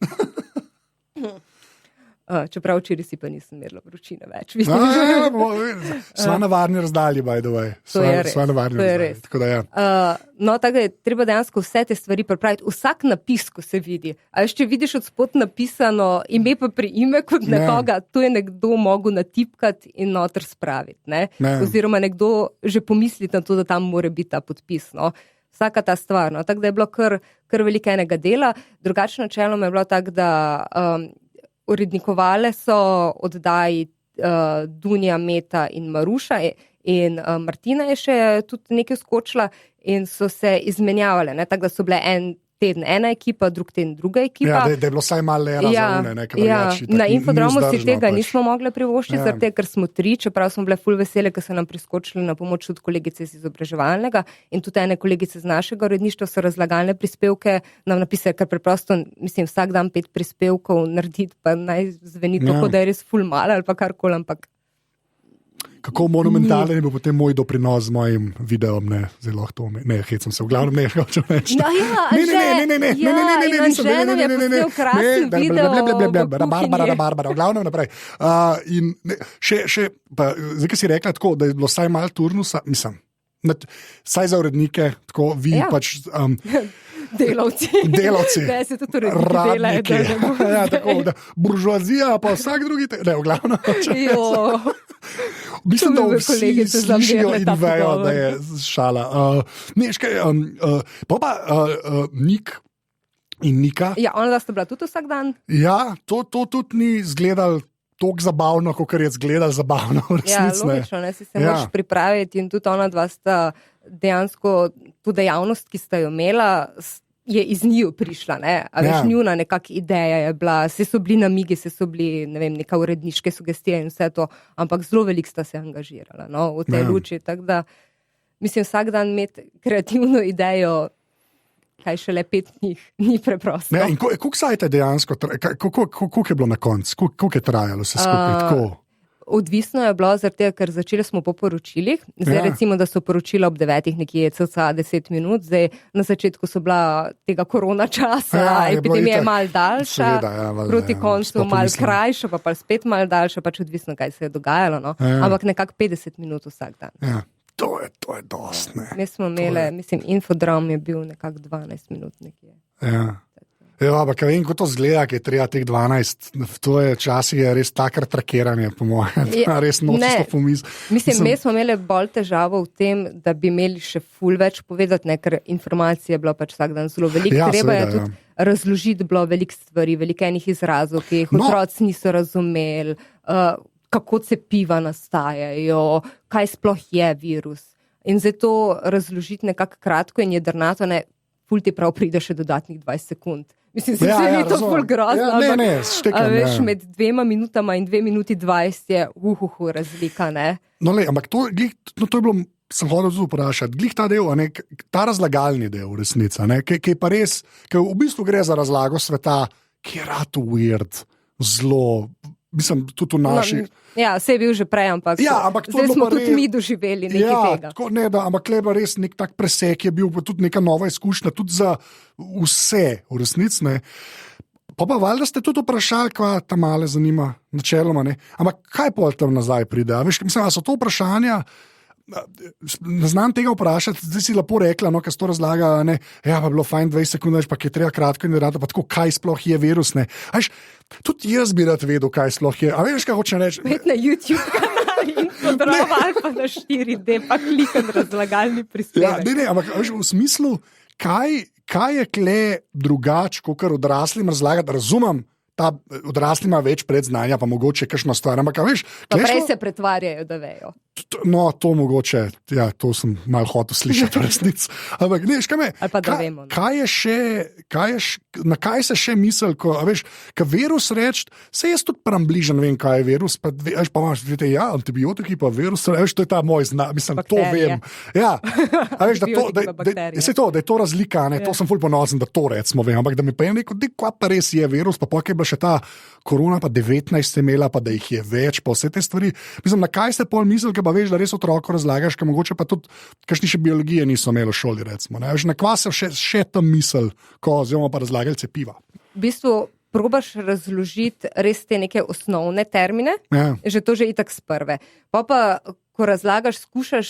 Čeprav včeraj si pa nisem imela vročine več. Sva na varni razdalji, by the way. Sva na varni razdalji. Tako da, No, tako da je treba dejansko vse te stvari pripraviti. Vsak napis, ko se vidi. A če vidiš od spod napisano ime pa priimek od nekoga, to je nekdo mogel natipkati in noter spraviti. Ne? Oziroma nekdo že pomisliti na to, da tam mora biti ta podpis. No? Vsaka ta stvar. No? Tako da je bilo kar veliko enega dela. Drugačno načeloma je bilo tako, da urednikovale so oddaji Dunja, Meta in Maruša in Martina je še tudi nekaj skočila in so se izmenjavale, ne? Tako da so bile en teden ena ekipa, drug teden druga ekipa. Ja, da je bilo vsaj malo razumne. Na Infodromu si tega nismo mogli privoščiti, zaradi, ker smo 3, čeprav smo bile ful vesele, ker so nam priskočili na pomoč tudi kolegice iz izobraževalnega in tudi ene kolegice z našega uredništva so razlagalne prispevke nam napisali, ker preprosto, mislim, vsak dan 5 prispevkov narediti, pa naj zveni tako, da je res ful malo ali pa karkoli, ampak kako monumentalen je bil potem moj doprinos z mojim videom, zelo to, hecam se, v glavnem ne, hočem reči. No ja, ne, Anže nam je posnel krasen video v glavnem naprej. In še, zdaj, ki si rekla tako, da je bilo vsaj malo turnusa, mislim, saj za urednike, tako vi pač... Delavci. Ne, se tudi uredniki delajo. Ja, tako, da buržoazija, pa vsak drugi... Ne, v glavnem. Mislim, da vsi slišijo in vejo, da je šala. Pa Nik in Nika. Ja, ona sta bila tudi vsak dan. Ja, to tudi ni izgledalo toliko zabavno, kot je izgledalo zabavno v resnici. Ja, logično, ne, si se moraš pripraviti in tudi ona dva sta dejansko tu dejavnost, ki sta jo imela, je iz njiju prišla, ne? A veš, njuna nekak ideja je bila, vse so bili namigi, vse so bili, ne vem, neka uredniške sugestije in vse to, ampak zelo veliko sta se angažirala, no, v tej luči, tako da, mislim, vsak dan imeti kreativno idejo, kaj šele 5 njih, ni preprosto. Ja, in koliko sajte dejansko, koliko je bilo na koncu, koliko je trajalo se skupaj, tako? Odvisno je bilo, zaradi, ker začeli smo po poročilih. Zdaj recimo, da so poročila ob 9 nekje cca 10 minut, zdaj na začetku so bila tega korona časa, epidemija je malo daljša, proti koncu malo krajša, pa spet malo daljša, pač odvisno, kaj se je dogajalo, no? Ampak nekako 50 minut vsak dan. Ja. To je dost, ne. Mi smo imeli, mislim, Infodrom je bil nekako 12 minut nekje. Ja. Ja, ampak vem, ko to zgleda, ki je treba teh 12, to je časih je res takrat trakiranje, po mojem, res nočisto pomis. Mislim, mi smo imeli bolj težavo v tem, da bi imeli še ful več povedati, ne, ker informacije je bilo pač vsak dan zelo veliko, treba je tudi razložiti bilo veliko stvari, veliko enih izrazov, ki jih otroci niso razumeli, kako cepiva nastajajo, kaj sploh je virus. In zdaj to razložiti nekako kratko in jedrnato, ne, ful ti prav pride še dodatnih 20 sekund. Mislim, se ni to ful grozno, ampak veš, med 2 minutama in 2 minuti 20 je razlika, ne? No, ampak to je bilo, sem hodil tudi vprašati, glih ta del, ne, ta razlagalni del v resnici, ne, ki je pa res, ki v bistvu gre za razlago sveta, ki je rad weird, zelo, mislim, tudi v naši... Ja, vse je bil že prej, ampak zdaj smo tudi mi doživeli nekaj tega. Tako, ne, ampak leba res nek tak presek je bil, pa tudi neka nova izkušnja, tudi za vse v resnici, ne. Pa valjda ste tudi vprašali, kva ta male zanima, načeloma, ne. Ampak kaj pol tam nazaj pride? Veš, mislim, so to vprašanja, ne znam tega vprašati, zdaj si lepo rekla, no, ker si to razlaga, ne, ja, pa bilo fajn 20 sekund, pa je treba kratko in rado, pa tako, kaj sploh je virus, ne. Veš, tudi jaz bi rad vedel, kaj sploh je. A veš, kaj hočem reči? Spet na YouTube kanal Infodroma ali pa na 4D, pa klikam razlagalni prispevek. Ja, ne, ampak veš, v smislu, kaj je kle drugače, kot kar odraslim razlagati, razumem, odrasli ima več predznanja, pa mogoče kakšno stvar. Ampak, veš, prej se pretvarjajo, da vejo. No, to mogoče, ja, to sem malo hotel slišati v resnici. Ampak, ne, ali pa da vemo. Na kaj se še misli, ko virus reči, se jaz tudi bližen vem, kaj je virus, pa imaš, ja, antibiotiki, pa virus, to je ta moj znak, mislim, bakterije. To vem. Ja, veš, da je to razlika, ne, to sem ful ponosen, da to recimo vem, ampak da mi pa je neko, kva pa res je virus, pa je bila še ta korona, pa 19 imela, pa da jih je več, pa vse te stvari. Mislim, na kaj ste pol mislili, ker pa veš, da res otroku razlagaš, ker mogoče pa tudi kakšni še biologije niso imeli v šoli, recimo. Ne? Veš, na kva se še tam misel, ko oziroma pa razlagali cepiva? V bistvu probaš razložiti res te neke osnovne termine, že to že itak sprve. Pa, ko razlagaš, skušaš,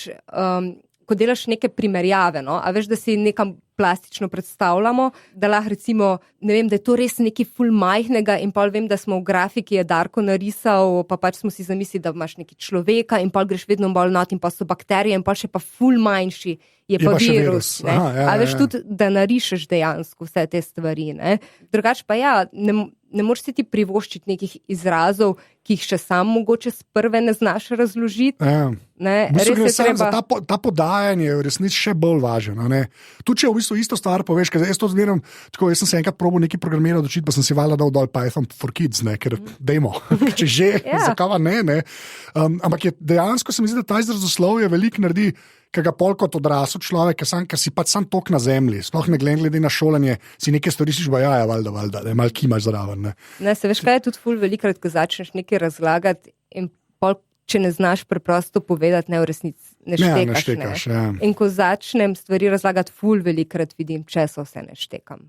ko delaš neke primerjave, no? A veš, da si nekam plastično predstavljamo, da lahko recimo, ne vem, da je to res nekaj ful majhnega in pol vem, da smo v grafiki je Darko narisal, pa pač smo si zamislili, da imaš neki človeka in pol greš vedno bolj not in pa so bakterije in pol še pa ful manjši je pa virus. Aha, ja, a veš tudi, da narišeš dejansko vse te stvari. Drugač pa ja, ne moreš si ti privoščiti nekih izrazov, ki jih še sam mogoče sprve ne znaš razložiti. Ta podajanje je v resnici še bolj važno. Tu če v bistvu isto stvar poveš, ker jaz to zmeram, tako jaz sem se enkrat probal nekaj programirati učiti, pa sem si valjda dal dol Python for Kids, ker dajmo, če že, zakava ne. Ampak je dejansko se mi zdi, da ta izrazoslovje veliko naredi, ker ga pol kot odrasel človek, ker si pač sam tok na zemlji, sploh ne glede na šolanje, si nekaj storiš, valjda, da je malo kimaš zraven. Ne, se veš, kaj je tudi ful velikrat, ko začneš nekaj razlagati in pol, če ne znaš preprosto povedati, ne v resnici ne štekaš. Ja. In ko začnem stvari razlagati, ful velikrat vidim, če so se ne štekam.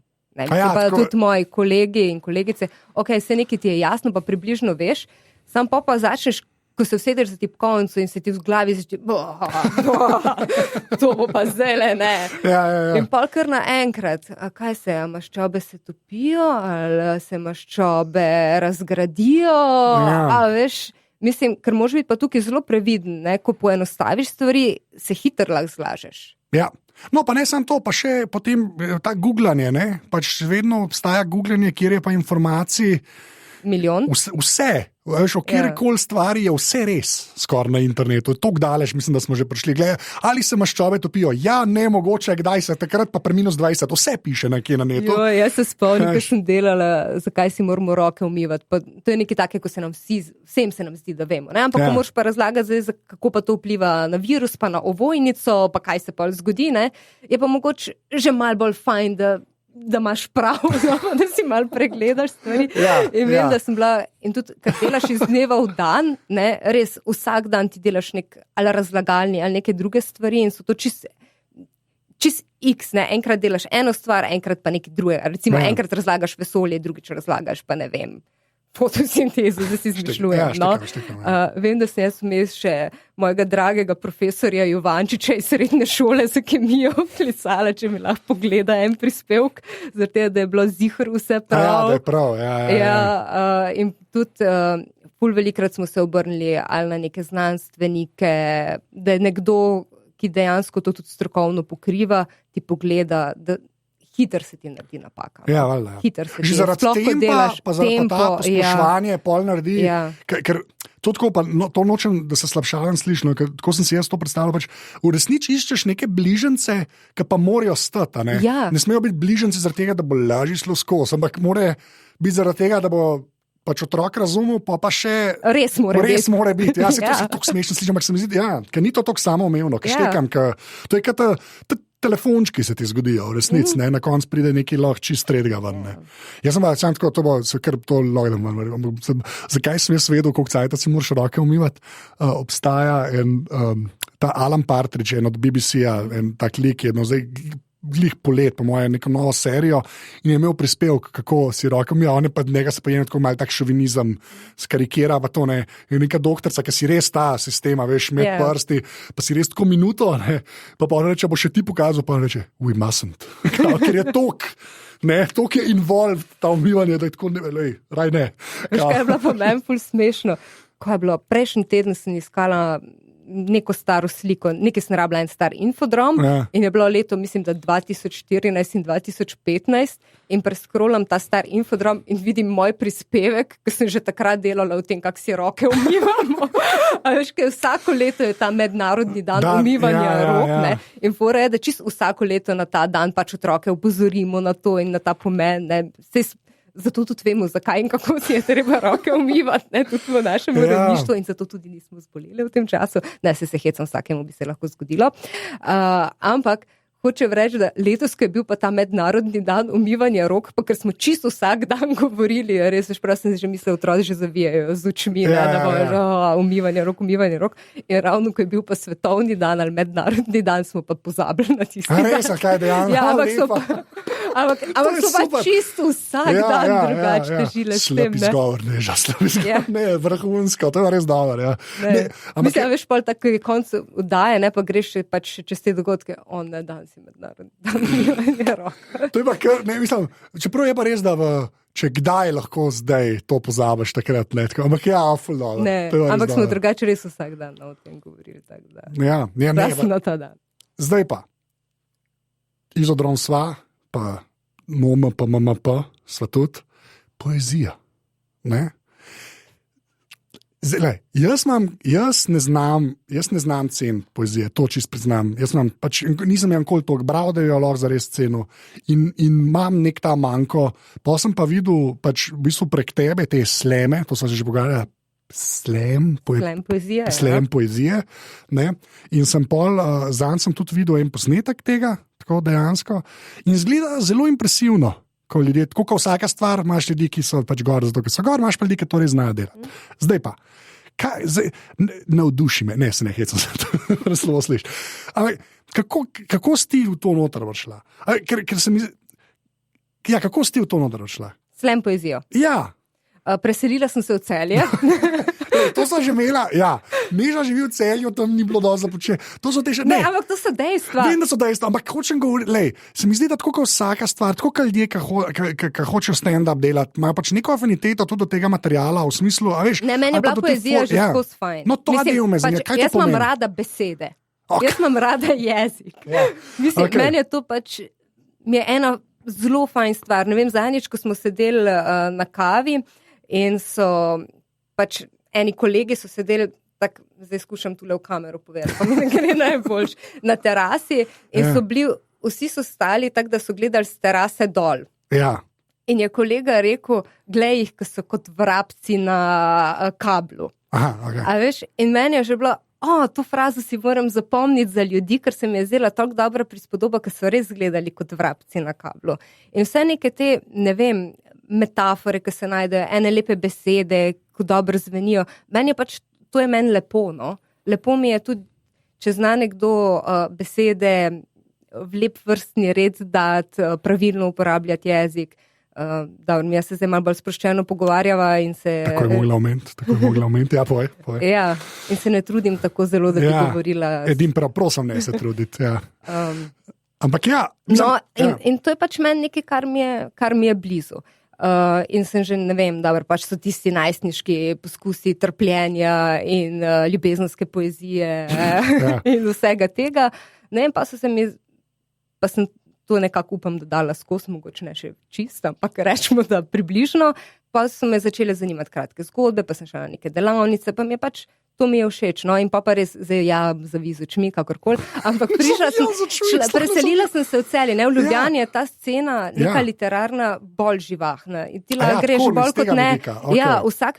Tudi moji kolegi in kolegice, se nekaj ti je jasno, pa približno veš, sam pa začneš, ko se usedeš za tipkovnico in se ti v glavi začne, to bo pa zdaj, ne. Ja. In pol kar naenkrat, kaj se, maščobe se topijo, ali se maščobe razgradijo, veš, mislim, ker moraš biti pa tukaj zelo previden, ko poenostaviš stvari, se hitro lahko zlažeš. Ja. No, pa ne samo to, pa še potem ta googlanje, ne, pač vedno obstaja googlanje, kjer je pa informacij milijon. Vse, veš, o kjerkoli stvari je vse res, skoraj na internetu. Tako daleč, mislim, da smo že prišli. Glede, ali se maščobe topijo? Ja, ne, mogoče, kdaj se, takrat pa pri -20. Vse piše nekje na netu. Jaz se spomnim, ko sem delala, zakaj si moramo roke umivati. Pa, to je nekaj take, ko se nam vsem se nam zdi, da vemo. Ne? Ampak ko moraš pa razlagati, kako pa to vpliva na virus, pa na ovojnico, pa kaj se pa zgodi, ne? Je pa mogoče že malo bolj fajn, da imaš prav, da si malo pregledaš stvari. In vem, da sem bila, in tudi, ker delaš iz dneva v dan, ne, res vsak dan ti delaš nek ali razlagalni ali neke druge stvari in so to čist x, ne, enkrat delaš eno stvar, enkrat pa nekaj drugega. Recimo enkrat razlagaš vesolje, drugič razlagaš pa ne vem, fotosintezo, da si izmišljujem. Vem, da sem jaz vmes še mojega dragega profesorja Jovančiča iz srednje šole za kemijo klicala, če mi lahko pogleda en prispevek, zato da je bilo ziher vse prav. Da je prav, in tudi ful velikrat smo se obrnili ali na neke znanstvenike, da je nekdo, ki dejansko to tudi strokovno pokriva, ti pogleda, da hiter se ti naredi napaka. Ja, valjda. Hiter se ti. Že zaradi tempa, pa zaradi ta poslušanje pol naredi. Ja. Ker to tako, pa to nočem, da se slabšavam slišno, ker tako sem si jaz to predstavljal, pač v resnici iščeš neke bližance, ki pa morajo stati, ne? Ja. Ne smejo biti bližanci zaradi tega, da bo lažje šlo skozi, ampak mora biti zaradi tega, da bo pač otrok razumel, pa še res mora biti. Ja, se to se tako smešno sliši, ampak se mi zdi, ker ni to tako samoumevno, ker štekam, to je kot telefončki se ti zgodijo, v resnici, na koncu pride neki lahko čist tretjega ven. Jaz sem pa sam tako, to bo se kar to logam, zakaj sem jaz vedel, koliko cajta si moraš roke umivati, obstaja en ta Alan Partridge, en od BBC-a, en tak lik je, zdaj glih polet, po moje, neko novo serijo in je imel prispevek, kako si roke umija, on je pa njega se pa je tako malo tak šovinizem skarikira, pa to ne, je neka doktorca, ki si res ta sistema, veš, med prsti, pa si res tako minuto, ne, pa on reče, bo še ti pokazal, pa on reče, we mustn't, ker je tok, ne, tok je involved, ta umivanje, da je tako, raj ne. Veš, kaj je bilo pa meni ful smešno, ko je bilo, prejšnji teden sem iskala neko staro sliko, nekaj sem rabila en star infodrom in je bilo leto, mislim, da 2014 in 2015 in preskrolam ta star infodrom in vidim moj prispevek, ki sem že takrat delala v tem, kako si roke umivamo. A veš, kaj vsako leto je ta mednarodni dan umivanja rok, ne? In fora je, da čisto vsako leto na ta dan pač otroke opozorimo na to in na ta pomen, ne? Zato tudi vemo, zakaj in kako si je treba roke umivati, ne, tudi v našem uredništvu in zato tudi nismo zboleli v tem času. Ne, se hecam, vsakemu bi se lahko zgodilo. Ampak hočem reči, da letos, ko je bil pa ta mednarodni dan umivanja rok, pa ker smo čisto vsak dan govorili, res veš, prav sem že mislil, otroci že zavijajo z očmi, da bo umivanje rok. In ravno, ko je bil pa svetovni dan ali mednarodni dan, smo pa pozabili na tisti dan. Res, kaj dejansko? Ampak so pa čisto vsak dan drugače težile s tem. Slep izgovor, ne, vrhunsko, to je res dobro. Mislim, veš, pol tako je konc oddaje, ne, pa greš pač čez te dogodke, dan si mednarodni dan rok. To je pa kar, ne, mislim, čeprav je pa res, da če kdaj lahko zdaj to pozabiš takrat, ne, tako, ampak ful dobro. Ne, ampak smo drugače res vsak dan o tem govorili, tako da. Ne, ta dan. Zdaj pa, Izodrom sva, pa MOM, pa MMP, sva tudi poezija, ne? Zdaj, jaz ne znam cen poezije, to čisto priznam. Nisem nikoli toliko bral, da jo lahko zares cenil in imam nek ta manko. Pa sem pa videl pač v bistvu prek tebe te sleme, to smo že pogovarjali, slam poezije, ne? In sem zanj sem tudi videl en posnetek tega, tako dejansko, in zgleda zelo impresivno. Ko ljudje, tako kot vsaka stvar, imaš ljudi, ki so pač gor, zato ker so gor, imaš pa ljudi, ki to res znajo delati. Zdaj pa, navduši me, ne, se ne hecam, res slovo slišiš. Kako si ti v to noter odšla? Kako si ti v to noter odšla? Slam poezijo. Ja. Preselila sem se v Celje. To so že imela, Neža živi v Celju, tam ni bilo dovolj za početi. To so te še ne. Ampak to so dejstva. Vem, da so dejstva, ampak hočem govoriti, se mi zdi, da tako kot vsaka stvar, tako kot ljudje, ki hočejo stand-up delati, imajo pač neko afiniteto tudi do tega materiala, v smislu, a veš. Ne, meni je bila poezija že skozi fajn. No, to je me zanima, kaj to pomeni? Jaz imam rada besede. Okay. Jaz imam rada jezik. Mislim, meni je to pač, mi je ena zelo fajn stvar. Ne vem, zadnjič, ko smo sedeli na kavi in so pač eni kolegi so sedeli, tako zdaj skušam tule v kamero povedati, pa mi ne gre najboljš, na terasi in so bili, vsi so stali tako, da so gledali z terase dol. Ja. In je kolega rekel, glej jih, ki so kot vrabci na kablu. Aha, okay. A veš, in meni je že bilo, to frazo si moram zapomniti za ljudi, ker se mi je zdela tako dobra prispodoba, ker so res gledali kot vrabci na kablu. In vse neke te, ne vem, metafore, ki se najdejo, ene lepe besede, ko dobro zvenijo. Meni je pač, to je meni lepo, no. Lepo mi je tudi, če zna nekdo besede v lep vrstni red dati, pravilno uporabljati jezik. Jaz se zdaj malo bolj sproščeno pogovarjava in se... Tako je mogla omeniti, povej. Ja, in se ne trudim tako zelo, da bi govorila... Edin prav, prosim, ne se truditi, Ampak in to je pač meni nekaj, kar mi je blizu. In sem že, ne vem, dobro, pač so tisti najstniški poskusi trpljenja in ljubezenske poezije in vsega tega. Ne vem, pa sem to nekako upam, da dala skozi, mogoče ne še čisto, ampak rečemo, da približno. Pa so me začele zanimati kratke zgodbe, pa sem šla na neke delavnice, pa mi je pač to mi je všeč, no, in pa res, zdaj zaviz očmi, kakorkoli, ampak preselila sem se v Celje, ne, v Ljubljani je ta scena neka literarna bolj živahna in ti lahko greš bolj kot ne, vsak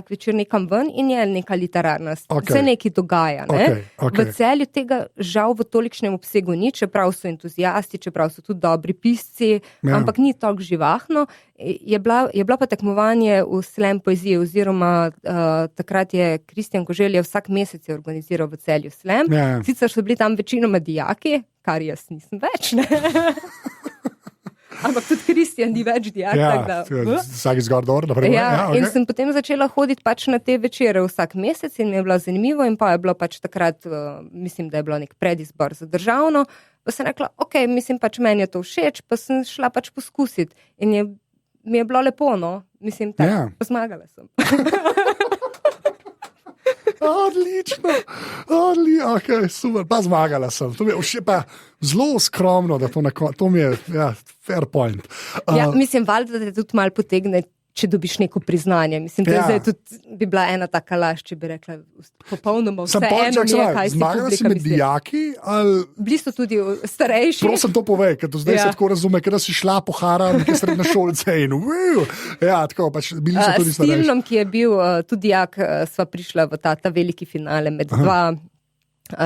večer nekam ven in je neka literarna, se nekaj dogaja, ne, v Celju tega žal v tolikšnem obsegu ni, čeprav so entuzijasti, čeprav so tudi dobri pisci, ampak ni toliko živahno, je bila pa tekmovanje v slam poeziji oziroma takrat je Kristjan Koželj vsak mesec je organiziral v Celju slam. Sicer so bili tam večinoma dijaki, kar jaz nisem več, ne? Ampak tudi Kristjan ni več dijak. Vsak izgor dor, naprej. In sem potem začela hoditi pač na te večere vsak mesec in mi je bilo zanimivo in pa je bilo pač takrat, mislim, da je bilo nek predizbor za državno, pa sem rekla, mislim pač meni je to všeč, pa sem šla pač poskusiti in mi je bilo lepo, no, mislim, pa zmagala sem. Odlično. Okay, super, pa zmagala sem. To mi je pa zelo skromno, da to mi je fair point. Mislim, valjda, da te tudi malo potegne, če dobiš neko priznanje. Mislim, da zdaj tudi bi bila ena taka laž, če bi rekla popolnoma vse eno mi je, kaj si zmagala si med dijaki? Bili so tudi starejši. Prosim to povej, ker zdaj se tako razume, ker si šla po Hara neke srednje šolce in tako, pač bili so tudi starejši. S Tilnom, ki je bil tudi dijak, sva prišla v ta veliki finale med dva.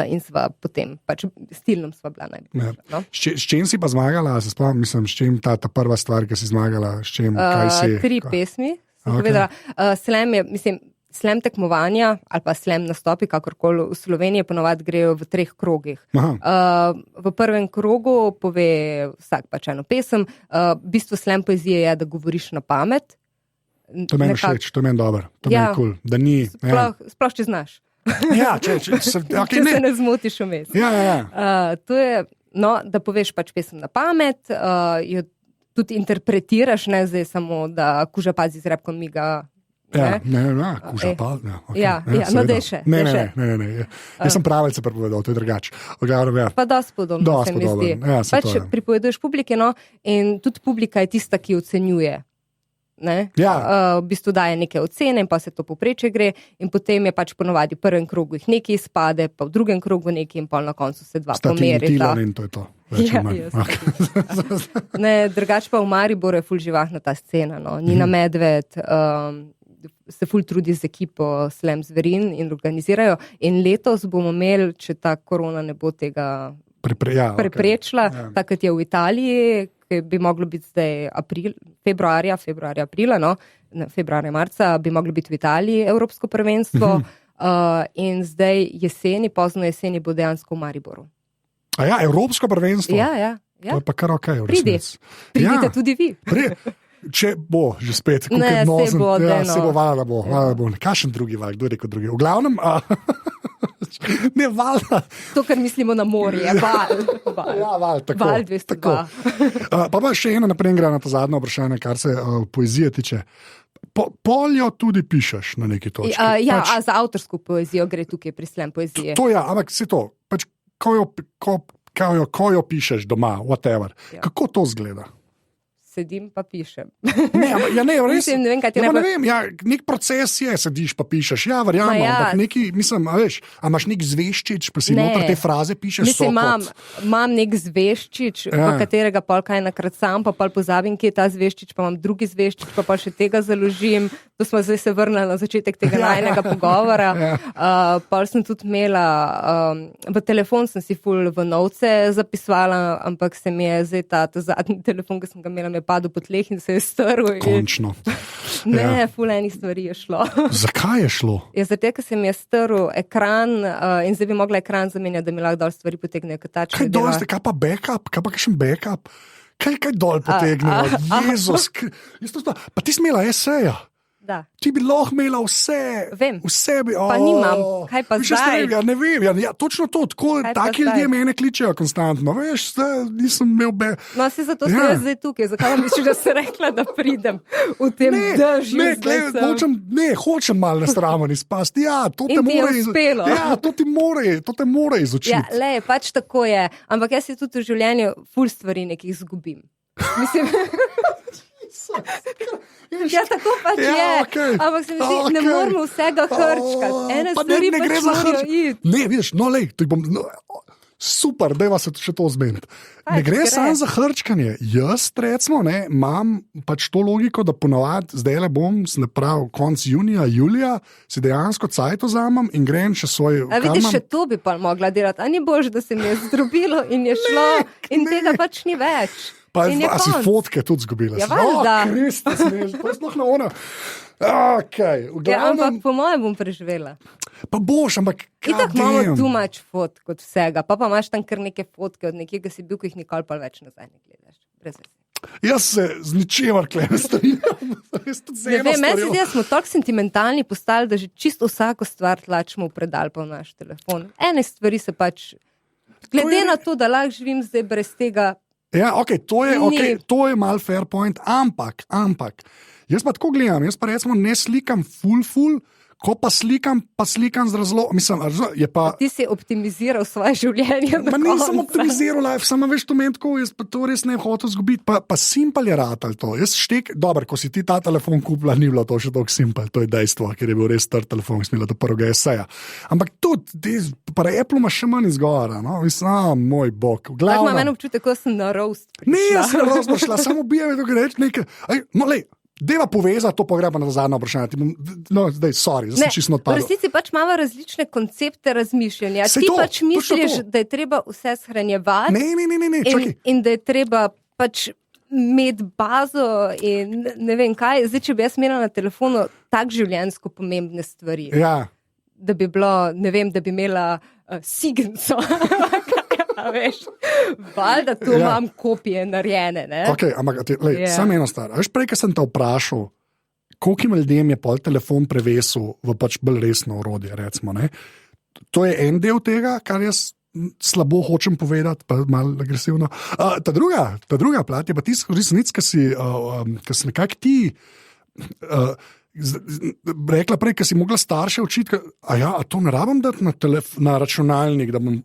In sva potem, pač s Tilnom sva bila najboljša. No? S čim si pa zmagala? Mislim, s čim ta prva stvar, ki si zmagala? S čim, kaj si? 3 pesmi sem povedala. Slam je, mislim, slam tekmovanja ali pa slam nastopi, kakorkoli v Sloveniji ponovadi grejo v 3 krogih. V prvem krogu pove vsak pač eno pesem. Bistvo slam poezije je, da govoriš na pamet. To meni všeč, to meni dobro. To meni cool, da ni... Sploh, če znaš. Če se ne zmotiš vmes. To je, da poveš pač pesem na pamet, jo tudi interpretiraš, ne zdaj samo, da kuža pazi z repkom miga. Kuža pa. Daj še. Ne. Jaz sem pravice prepovedal, to je drugače. Pa dosti podobno se mi zdi. Pač pripoveduješ publike, in tudi publika je tista, ki ocenjuje. V bistvu daje neke ocene in pa se to poprečje gre in potem je pač ponovadi v prvem krogu jih nekaj izpade, pa v drugem krogu nekaj in pol na koncu se dva pomerita. In to je to. Drugače pa v Mariboru je ful živahna ta scena. Nina Medved se ful trudi z ekipo Slam Zverin in organizirajo in letos bomo imeli, če ta korona ne bo tega preprečila, takrat je v Italiji, ki bi moglo biti zdaj februarja, aprila, februarja, marca, bi moglo biti v Italiji Evropsko prvenstvo in zdaj jeseni, pozno jeseni bo dejansko v Mariboru. Evropsko prvenstvo? Ja. To je pa kar okej. Pridite tudi vi. Če bo že spet, se bo, se bo vala, da bo. Kakšen drugi val, kdo je rekel drugi? V glavnem... Ne, valjda. To, kar mislimo na morje, val. Val, tako. Val 202. Pa še eno naprej gre na to zadnje vprašanje, kar se poezije tiče. Poljo tudi pišeš na neki točki. Za avtorsko poezijo gre tukaj pri slam poezije. To ampak se to, pač, ko jo pišeš doma, whatever. Kako to zgleda? Sedim pa pišem. Res. Mislim, ne vem, kaj ti nek proces je, sediš pa pišeš. Verjamem, ampak neki, mislim, imaš nek zveščič, pa si noter te fraze pišeš. Mislim, imam nek zveščič, v katerega pol kaj nakrat sam, pa pol pozabim, kje je ta zveščič, pa imam drugi zveščič, pa pol še tega založim. To smo zdaj se vrnili na začetek tega najnega pogovora. Pol sem tudi imela, v telefon sem si ful v novce zapisvala, ampak se mi je zdaj ta zadnji telefon, ki sem ga imela, padel po tleh in se je strl. Končno. Ful enih stvari je šlo. Zakaj je šlo? Zato, ker se mi je strl ekran in zdaj bi mogla ekran zamenjati, da mi lahko dol stvari potegnejo. Kaj pa backup? Kaj pa kakšen backup? Kaj dol potegnejo? Jezus. Pa ti si imela eseja. Da. Ti bi lahko imela vse. Vem. Vse bi. Pa nimam. Kaj pa zdaj? Ne vem. Točno to. Taki ljudje mene kličejo konstantno. Veš, nisem imel se zato sem jaz zdaj tukaj. Zakaj misliš, da si rekla, da pridem v tem dežju? Hočem malo nesramno izpasti. To te more uspelo. To te more izučiti. Pač tako je. Ampak jaz si tudi v življenju ful stvari nekih izgubim. Mislim... tako pač je. Okay. Ampak se mi zdi, ne moramo vsega hrčkati. Ene stvari pač morajo iti. Ne, vidiš, super, dajva se še to zmeniti. Ne gre samo za hrčkanje. Jaz, recimo, imam pač to logiko, da ponovadi, zdaj le bom, konc junija, julija, si dejansko cajt vzamem in grem še svoj... vidiš, še to bi pa mogla delati. A ni boljše, da se mi je zdrobilo in je šlo in tega pač ni več. A si fotke tudi zgubila? Kristus, to je sploh na ono. Ampak po mojem bom preživela. Pa boš, ampak itak imamo too much fotk od vsega, pa imaš tam kar neke fotke od nekega si bil, ki jih nikoli pa več nazaj ne gledaš. Brez veze. Jaz se z ničemer ne strinjam. Meni se smo tako sentimentalni postali, da že čisto vsako stvar tlačimo v predal pa v naš telefon. Ene stvari se pač, glede na to, da lahko živim zdaj brez tega. To je mal fair point, ampak, jaz pa tako gledam, jaz pa recimo ne slikam ful, Ko pa slikam z razlogom, mislim, je pa... Ti si optimiziral svoje življenje. Nisem optimiziral life, samo veš, to meni tako, jaz pa to res ne hotel zgubiti, pa simpel je ratal to. Jaz dobro, ko si ti ta telefon kupila, ni bilo to še tako simpel, to je dejstvo, ker je bil res star telefon, smela do prvega eseja. Ampak tudi, pa Apple ima še manj izgovora, no, mislim, moj bog. Tak ima meni občutek, ko sem na roast prišla. Ne, jaz sem na roast prišla, samo bijem, da reči nekaj, no, lej, deva povezati, to pa gre pa na zadnje vprašanje. No, zdaj sem čisto odpadel. V resnici pač imamo različne koncepte razmišljanja. Ti pač misliš, da je treba vse shranjevati. Ne, čakaj. In da je treba pač imeti bazo in ne vem kaj. Zdaj, če bi jaz imela na telefonu tak življenjsko pomembne stvari. Ja. Da bi bilo, ne vem, da bi imela Sigenco. Veš, valjda tu imam kopije narejene. Okay, ampak samo eno stvar. Veš, prej, ko sem te vprašal, koliko ljudem je pol telefon prevesil v pač bolj resno orodje, recimo, ne? To je en del tega, kar jaz slabo hočem povedati, pa malo agresivno. Ta druga plat je pa tisto resnic, ki si nekako ti rekla prej, ki si mogla starše učiti, a to ne rabim dati na računalnik, da bom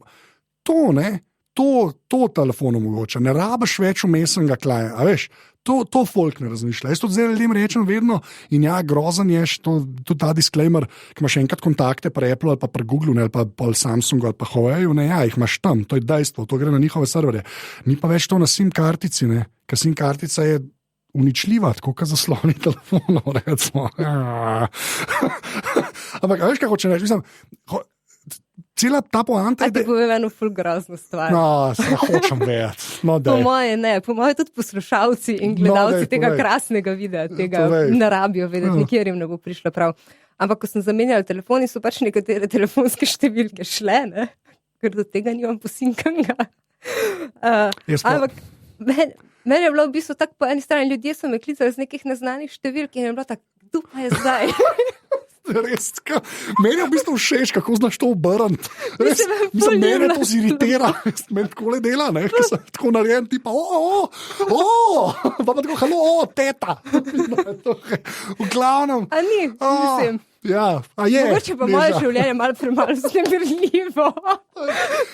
to, ne? To telefon omogoča, ne rabiš več vmesnega klaja, a veš, to folk ne razmišlja. Jaz to zdaj ljudem rečem vedno in ja, grozen je tudi ta disclaimer, ki imaš enkrat kontakte pri Apple ali pa pri Google ali pa pri Samsungu ali pa Huaweiu, ne, ja, jih imaš tam, to je dejstvo, to gre na njihove serverje. Ni pa več to na SIM kartici, ne, ker SIM kartica je uničljiva, tako kot zasloni telefonov, recimo. Ampak, veš, kaj hoče reči, mislim, cela ta poanta je... A ti povem eno ful grozno stvar. No, se hočem vedeti. No, po moje tudi poslušalci in gledalci tega krasnega videa, tega ne rabijo vedeti, nikjer jim ne bo prišlo prav. Ampak, ko sem zamenjala telefon, so pač nekatere telefonske številke šle, ne? Ker do tega nimam posinkanga. Ampak, meni je bilo v bistvu tako po eni strani, ljudje so me klicali z nekih neznanih številk in je bilo tako, kdo pa je zdaj? Res, meni je v bistvu všeč, kako znaš to obrniti. Mislim, mene to ziritira, meni tako le dela, ne, ker sem tako narejen, tipa, pa tako, halo, teta. V glavnem. A ni, mislim. Ja, a je. Mogoče pa moje življenje malo premalo vznemirljivo.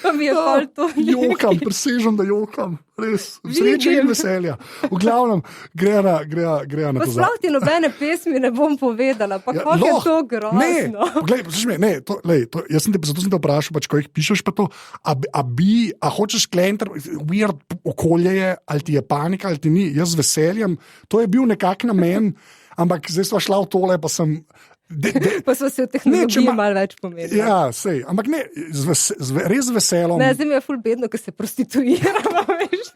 Pa mi je pol to nekaj. Jokam, presežem, da jokam. Res, sreče in veselja. V glavnem, gre na to. Sploh ti nobene pesmi ne bom povedala, pa kako je to grozno. Ne, poglej, poslušaj me, zato sem te vprašal, pač, ko jih pišeš pa to, a hočeš klienter, weird okolje je, ali ti je panika, ali ti ni, jaz z veseljem, to je bil nekak namen, ampak zdaj sva šla v tole, pa sem... Pa so se v tehnologiji malo več pomenili. Ja, sej, ampak ne, res veselom. Ne, zdaj mi je ful bedno, ko se prostituiramo, veš,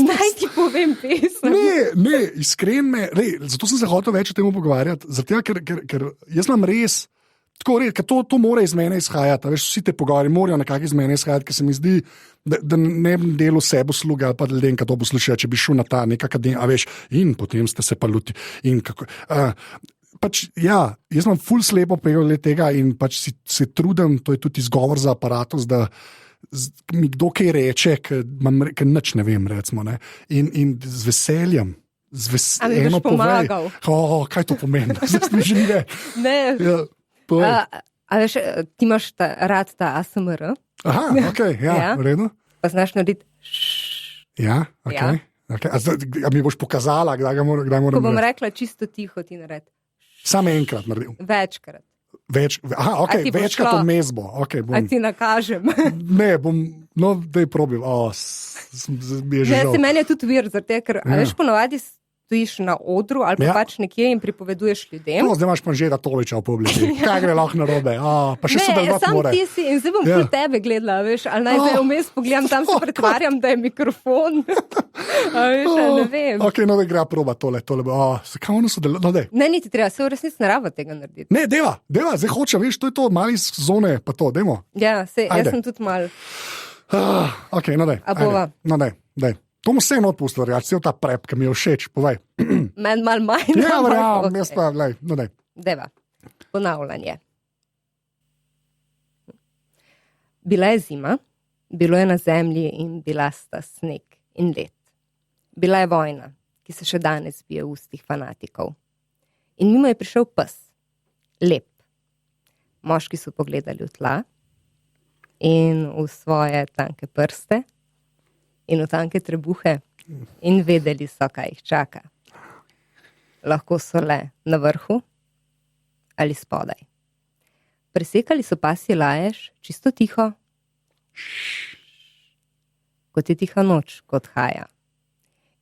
naj ti povem pesem. Ne, iskren me, zato sem se hotel več o tem pogovarjati, zato ker jaz imam res, tako res, ker to mora iz mene izhajati, veš, vsi te pogovori morajo nekako iz mene izhajati, ker se mi zdi, da ne bi delal sebo sluga ali pa ljudem, ki to poslušajo, če bi šel na ta nekak akadem, a veš, in potem ste se pa luti, in kako... Pač, ja, jaz imam ful slepo pegole tega in pač se trudim, to je tudi izgovor za aparatus, da mi kdo kaj reče, ker nič ne vem, recimo, ne. In z veseljem, a mi boš pomagal? Kaj to pomeni? Zdaj mi že ni več. Ne. Ja, a veš, ti imaš rad ta ASMR? Aha, okej, ja, v redu. Pa znaš narediti Ja, okej. A mi boš pokazala, kdaj moram Ko bom rekla čisto tiho, ti naredi. Samo enkrat naredil. Večkrat. Večkrat vmes bo. Okay, a ti nakažem? Ne, no, daj probil. Meni je tudi vir, ker veš, ponovadi stojiš na odru ali pa pač nekje in pripoveduješ ljudem. No, zdaj imaš pa že Toviča v publiki. Kaj gre lahko narobe? Pa še sodelovati mora. Ne, sam ti si in zdaj bom pri tebe gledala, veš, ali naj zdaj vmes pogledam, tam se pretvarjam, da je mikrofon. Veš, ne vem. Ok, no, da gre proba tole. Kaj ono sodelovati? Ne, niti treba, se v resnici ne raba tega narediti. Ne, deva, zdaj hoče, veš, to je to, mali iz zone, pa to, dajmo. Ja, jaz sem tudi mal. Ok, no daj. A bova? No daj. To mu vse odpustil, cel ta prep, ki mi je všeč, povej. Meni malo manj. Ja, verjamem, jaz pa, no daj. Deva, ponavljanje. Bila je zima, bilo je na zemlji in bila sta sneg in led. Bila je vojna, ki se še danes bije v ustih fanatikov. In mimo je prišel pes. lep. Moški so pogledali v tla in v svoje tanke prste in v tanke trebuhe in vedeli so, kaj jih čaka. Lahko so le na vrhu ali spodaj. Presekali so pasji lajež, čisto tiho, kot je tiha noč, kot haja.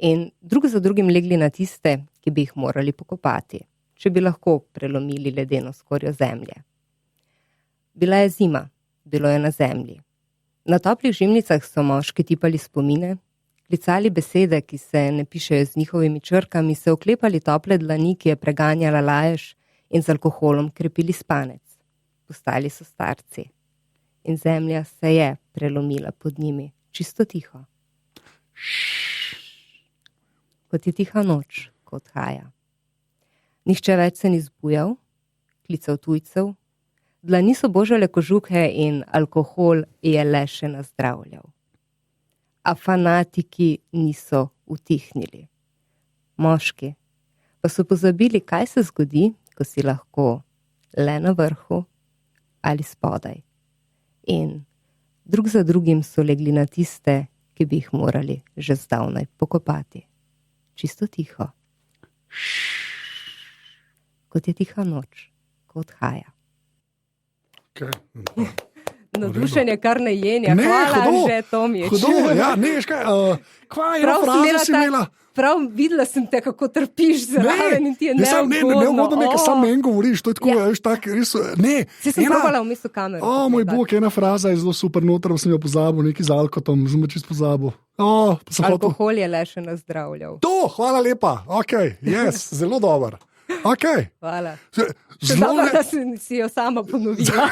In drug za drugim legli na tiste, ki bi jih morali pokopati, če bi lahko prelomili ledeno skorjo zemlje. Bila je zima, bilo je na zemlji. Na toplih žimnicah so moški tipali spomine, klicali besede, ki se ne pišejo z njihovimi črkami, se oklepali tople dlani, ki je preganjala lajež in z alkoholom krepili spanec. Postali so starci in zemlja se je prelomila pod njimi, čisto tiho. Kot je tiha noč, kot haja. Nihče več se ni zbujal, klical tujcev, dlani so božale kožuhe in alkohol je le še nazdravljal. A fanatiki niso utihnili. Moški pa so pozabili, kaj se zgodi, ko si lahko le na vrhu ali spodaj. In drug za drugim so legli na tiste, ki bi jih morali že zdavnaj pokopati. Čisto tiho. Kot je tiha noč, kot haja. Okay. Navdušenje kar ne jenja. Hvala, že Tomič. Hudo, ja, ne, škaj, kva je fraza si imela? Prav videla sem te, kako trpiš zraven in ti je neugodno. Ne ugodno nekaj, sam meni govoriš, to je tako, veš, tak, res, ne. Si sem probala v mislu kamero. Moj bog, ena fraza je zelo super noter, sem jo pozabil, neki z alkotom, sem čisto pozabil. Alkohol je le še nazdravljal. To, hvala lepa, ok, yes, zelo dober. Ok. Hvala. Dobro, da si jo sama ponovila.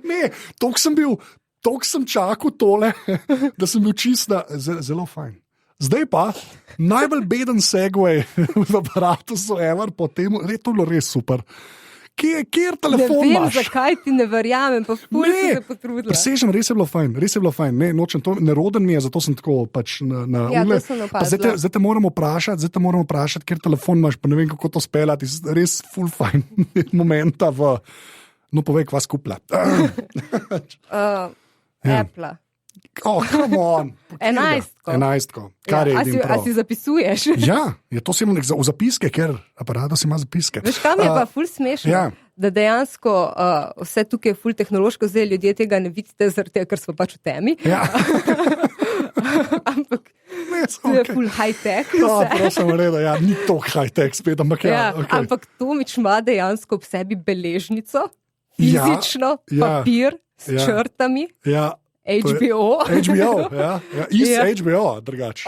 Ne, toliko sem čakal tole, da sem bil čista, zelo fajn. Zdaj pa, najbolj beden segway v aparatu so ever, potem, to je bilo res super. Kjer telefon imaš? Ne vem, zakaj ti ne verjamem, pa ful si se potrudila. Presežem, res je bilo fajn, ne, nočem, to neroden mi je, zato sem tako pač na ja, ule. To sem opazila. Zdaj te moramo vprašati, kjer telefon imaš, pa ne vem, kako to speljati, res ful fajn momenta v, no povej, kva skupla. Apple. Come on. 11. Kar je edin prav. A si zapisuješ? Ja, to si imam v zapiske, ker aparat si ima zapiske. Veš, kam je pa ful smešno? Ja. Da dejansko vse tukaj je ful tehnološko, zdaj ljudje tega ne vidite, zaradi tega, ker smo pač v temi. Ja. Ampak to je ful high-tech. Prosim, reda, ja, ni to high-tech spet, ampak ja. Okay. Ampak Tomič ima dejansko ob sebi beležnico, fizično, papir s črtami. Ja. HBO. HBO, HBO, drugače.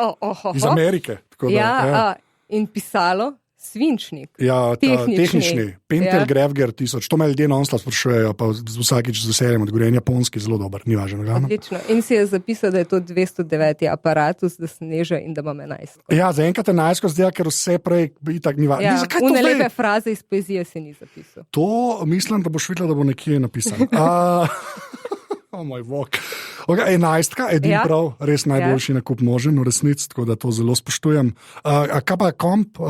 Iz Amerike. Tako da, in pisalo svinčnik. Ja, tehnični. Pentel Grevger 1000. To me ljudje non-stop sprašujejo, pa vsakič z veseljem odgovorjen. Japonski, zelo dober, ni važno. Odlično. In si je zapisal, da je to 209. aparatus, da se neža in da imam 11. Ja, zaenkrat 11, zdaj, ker vse prej itak ni važno. Ja, une lepe fraze iz poezije si ni zapisal. To mislim, da boš videla, da bo nekje napisano. Moj bog. Okay, 11, edin prav, res najboljši nakup možen v resnici, tako da to zelo spoštujem. Kaj pa komp?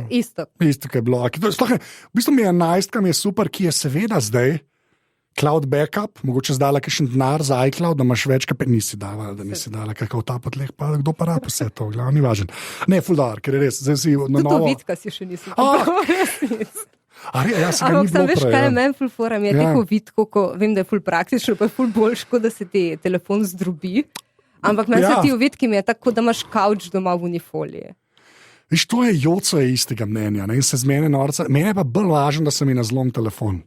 Isto. Isto, kaj je bilo. V bistvu mi je 11, mi je super, ki je seveda zdaj cloud backup, mogoče zdala kakšen denar za iCloud, da imaš več, kaj nisi dala, kako ta potleh, pa kdo pa rad vse to, glavno, ni važen. Ne, ful dar, ker je res, zdaj si na novo. Tudi vidka si še nisem resnic. Ampak sem veš, kaj je meni ful forum, je tako vidko, ko vem, da je ful praktično, pa je ful boljš, kot da se ti telefon zdrobi. Ampak meni se ti v vidki mi je tako, da imaš kavč doma v unifoliji. Viš, to je Joco je istega mnenja, ne, in se z mene norca, meni je pa bolj važno, da se mi na zlom telefon.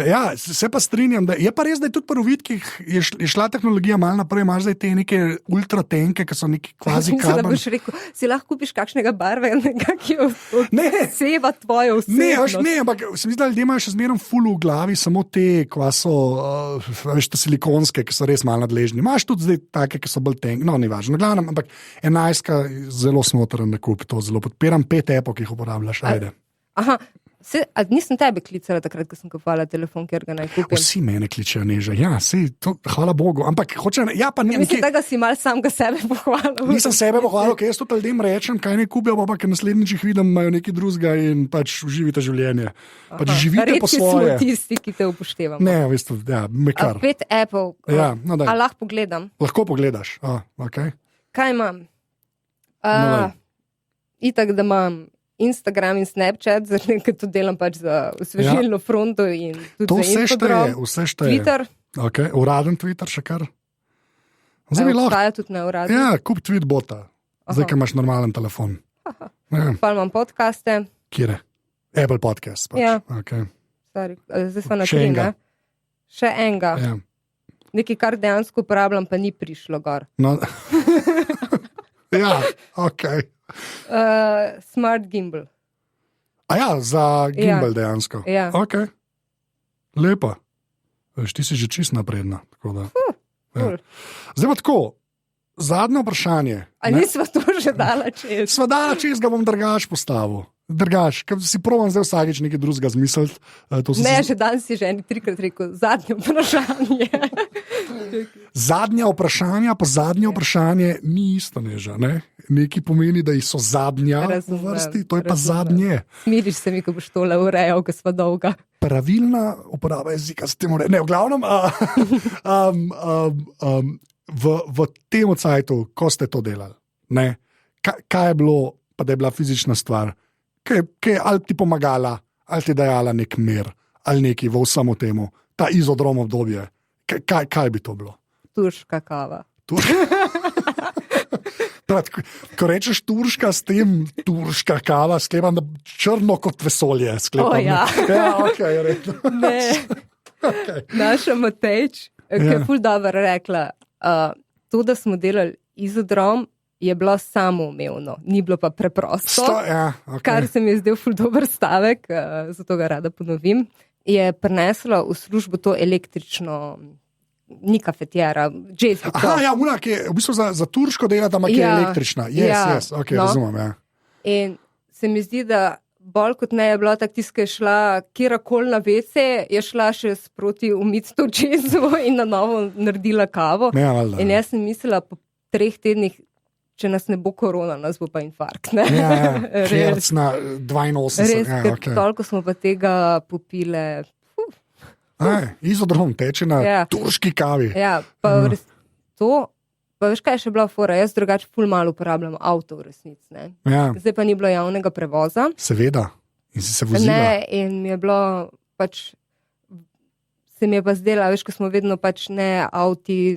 Ja, se pa strinjam, da je pa res, da je tudi pri vidkih je šla tehnologija malo naprej, imaš zdaj te neke ultra tenke, ki so neki kvazi karbon. Da boš rekel, si lahko kupiš kakšnega barvenega, ki odseva tvojo osebnost. Ne, ampak se mi zdi, da ljudje imajo še zmerom ful v glavi, samo te, kva so, veš, te silikonske, ki so res malo nadležni. Imaš tudi zdaj take, ki so bolj tenke, no, ni važno. Glavnem, ampak 11 zelo smotren nakup, to zelo podpiram, 5 epok jih uporabljaš, ajde. Aha. Nisem tebe klicala takrat, ko sem kupovala telefon, ker ga naj kupim. Vsi mene kličejo Neža, ja, hvala Bogu. Ampak mislim, da si mal samega sebe pohvalil. Nisem sebe pohvalil, ker jaz to ljudem rečem, kaj ne kupijo, pa ker naslednjič jih vidim, imajo nekaj drugega in pač uživite življenje. Pač živite po svoje. Redki smo tisti, ki te upoštevamo. Ne, veste, ja, me kar. 5 Apple. Ja, no daj. A lahko pogledam? Lahko pogledaš, okej. Kaj imam? Itak, da imam Instagram in Snapchat, zato ker to delam pač za osvežilno fronto in tudi to za Instagram. Vse šteje. Twitter. Okay. Uraden Twitter še kar. Obstaja tudi neuraden. Ja, kup Tweetbota, zdaj, ker imaš normalen telefon. Ja. Pa imam podcaste. Kjere? Apple Podcast. Pač. Ja. Okay. Zdaj smo na 3, ne? Še enega. Ja. Nekaj, kar dejansko uporabljam, pa ni prišlo gor. No. Ja, okej. Smart Gimbal. Za gimbal dejansko. Ja. Okay. Lepo. Ti si že čist napredna. Ja. Zdaj pa tako, zadnje vprašanje. Nisva to že dala čez? Sva dala čez, ga bom drugač postavil. Drugač, ker si provam zdaj vsakič nekaj drugega zmisliti. Že danes si že 3-krat rekel, zadnje vprašanje. Zadnja vprašanja, pa zadnje vprašanje ni isto, Neža. Ne? Nekaj pomeni, da so zadnja v vrsti, to je pa zadnje. Smiriš se mi, ko boš tole urejal, ko sva dolga. Pravilna uporaba jezika, se temu reče. Ne, v glavnem, v tem cajtu, ko ste to delali, ne? Kaj je bilo, pa da je bila fizična stvar, kaj ali ti pomagala, ali ti dajala nek mir, ali nekaj v vsemu temu, ta izodrom obdobje. Kaj bi to bilo? Turška kava. Ko rečeš turška, s tem turška kava, sklepam, da črno kot vesolje. Ja. Ja, okay, ne. Okay. Naša Matejč, ki je ful dobro rekla, to, da smo delali izodrom, je bilo samoumevno, ni bilo pa preprosto. Okay. Kar se mi je zdel ful dober stavek, zato ga rada ponovim, je prineslo v službo to električno, ni kafetjera, džezvico. Ja, una, ki je v bistvu za turško delata, ampak je električna. Yes, okay, no. Razumem, ja. In se mi zdi, da bolj kot ne je bila tak tiska, je šla kjerkoli na WC, je šla še sproti umiti to džezvo in na novo naredila kavo. Ja, in jaz sem mislila, po 3 tednih, če nas ne bo korona, nas bo pa infarkt. Ne? Ja, herc na 82. Res, okay. Toliko smo pa tega popile. Izodrom teče na turški kavi. Ja, pa veš, kaj je še bila fora? Jaz drugače ful malo uporabljam avto v resnici. Ja. Zdaj pa ni bilo javnega prevoza. Seveda. In si se vozila. Ne, in mi je bilo pač, se mi je pa zdela, veš, ko smo vedno pač ne avti,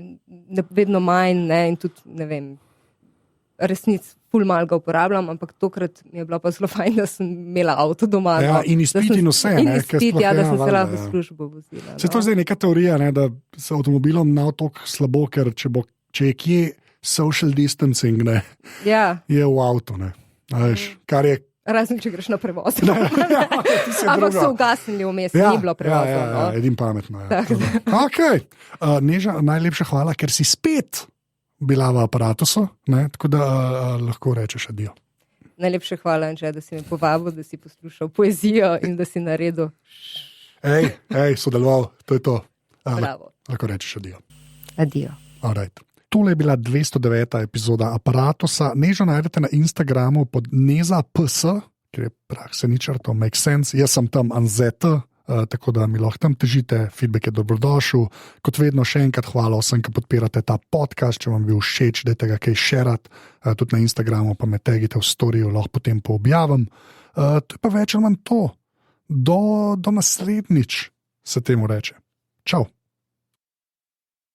vedno manj, ne, in tudi, ne vem, resnici ful malo ga uporabljam, ampak tokrat mi je bilo pa zelo fajn, da sem imela avto doma. Ja, in izpiti in vse. In izpiti, da sem se lahko v službo vozila. Se to je zdaj neka teorija, ne, da se avtomobilom na otok slabo, ker če je kje social distancing, ne, je v avtu. Ne. Veš, kar je razen, če greš na prevoz. Ampak so ugasnili vmes, ni bilo prevoza. Ja, edin pametno. Okay. Neža, najlepša hvala, ker si spet bila v aparatusu, ne, tako da lahko rečeš adijo. Najlepša hvala, Anže, da si me povabil, da si poslušal poezijo in da si naredil. Sodeloval, to je to. Bravo. Lahko rečeš adijo. Adijo. Alright. Tole je bila 209. epizoda Aparatusa. Nežo najdete na Instagramu pod neza.ps, ker je prakse ni črto, make sense. Jaz sem tam Anzeta, tako da mi lahko tam težite, feedback je dobrodošel. Kot vedno še enkrat hvala vsem, ki podpirate ta podcast, če vam bil všeč, dajte ga kaj šerat, tudi na Instagramu pa me tagite v storiju, lahko potem poobjavim. To je pa več ali manj to. Do naslednjič, se temu reče. Čau.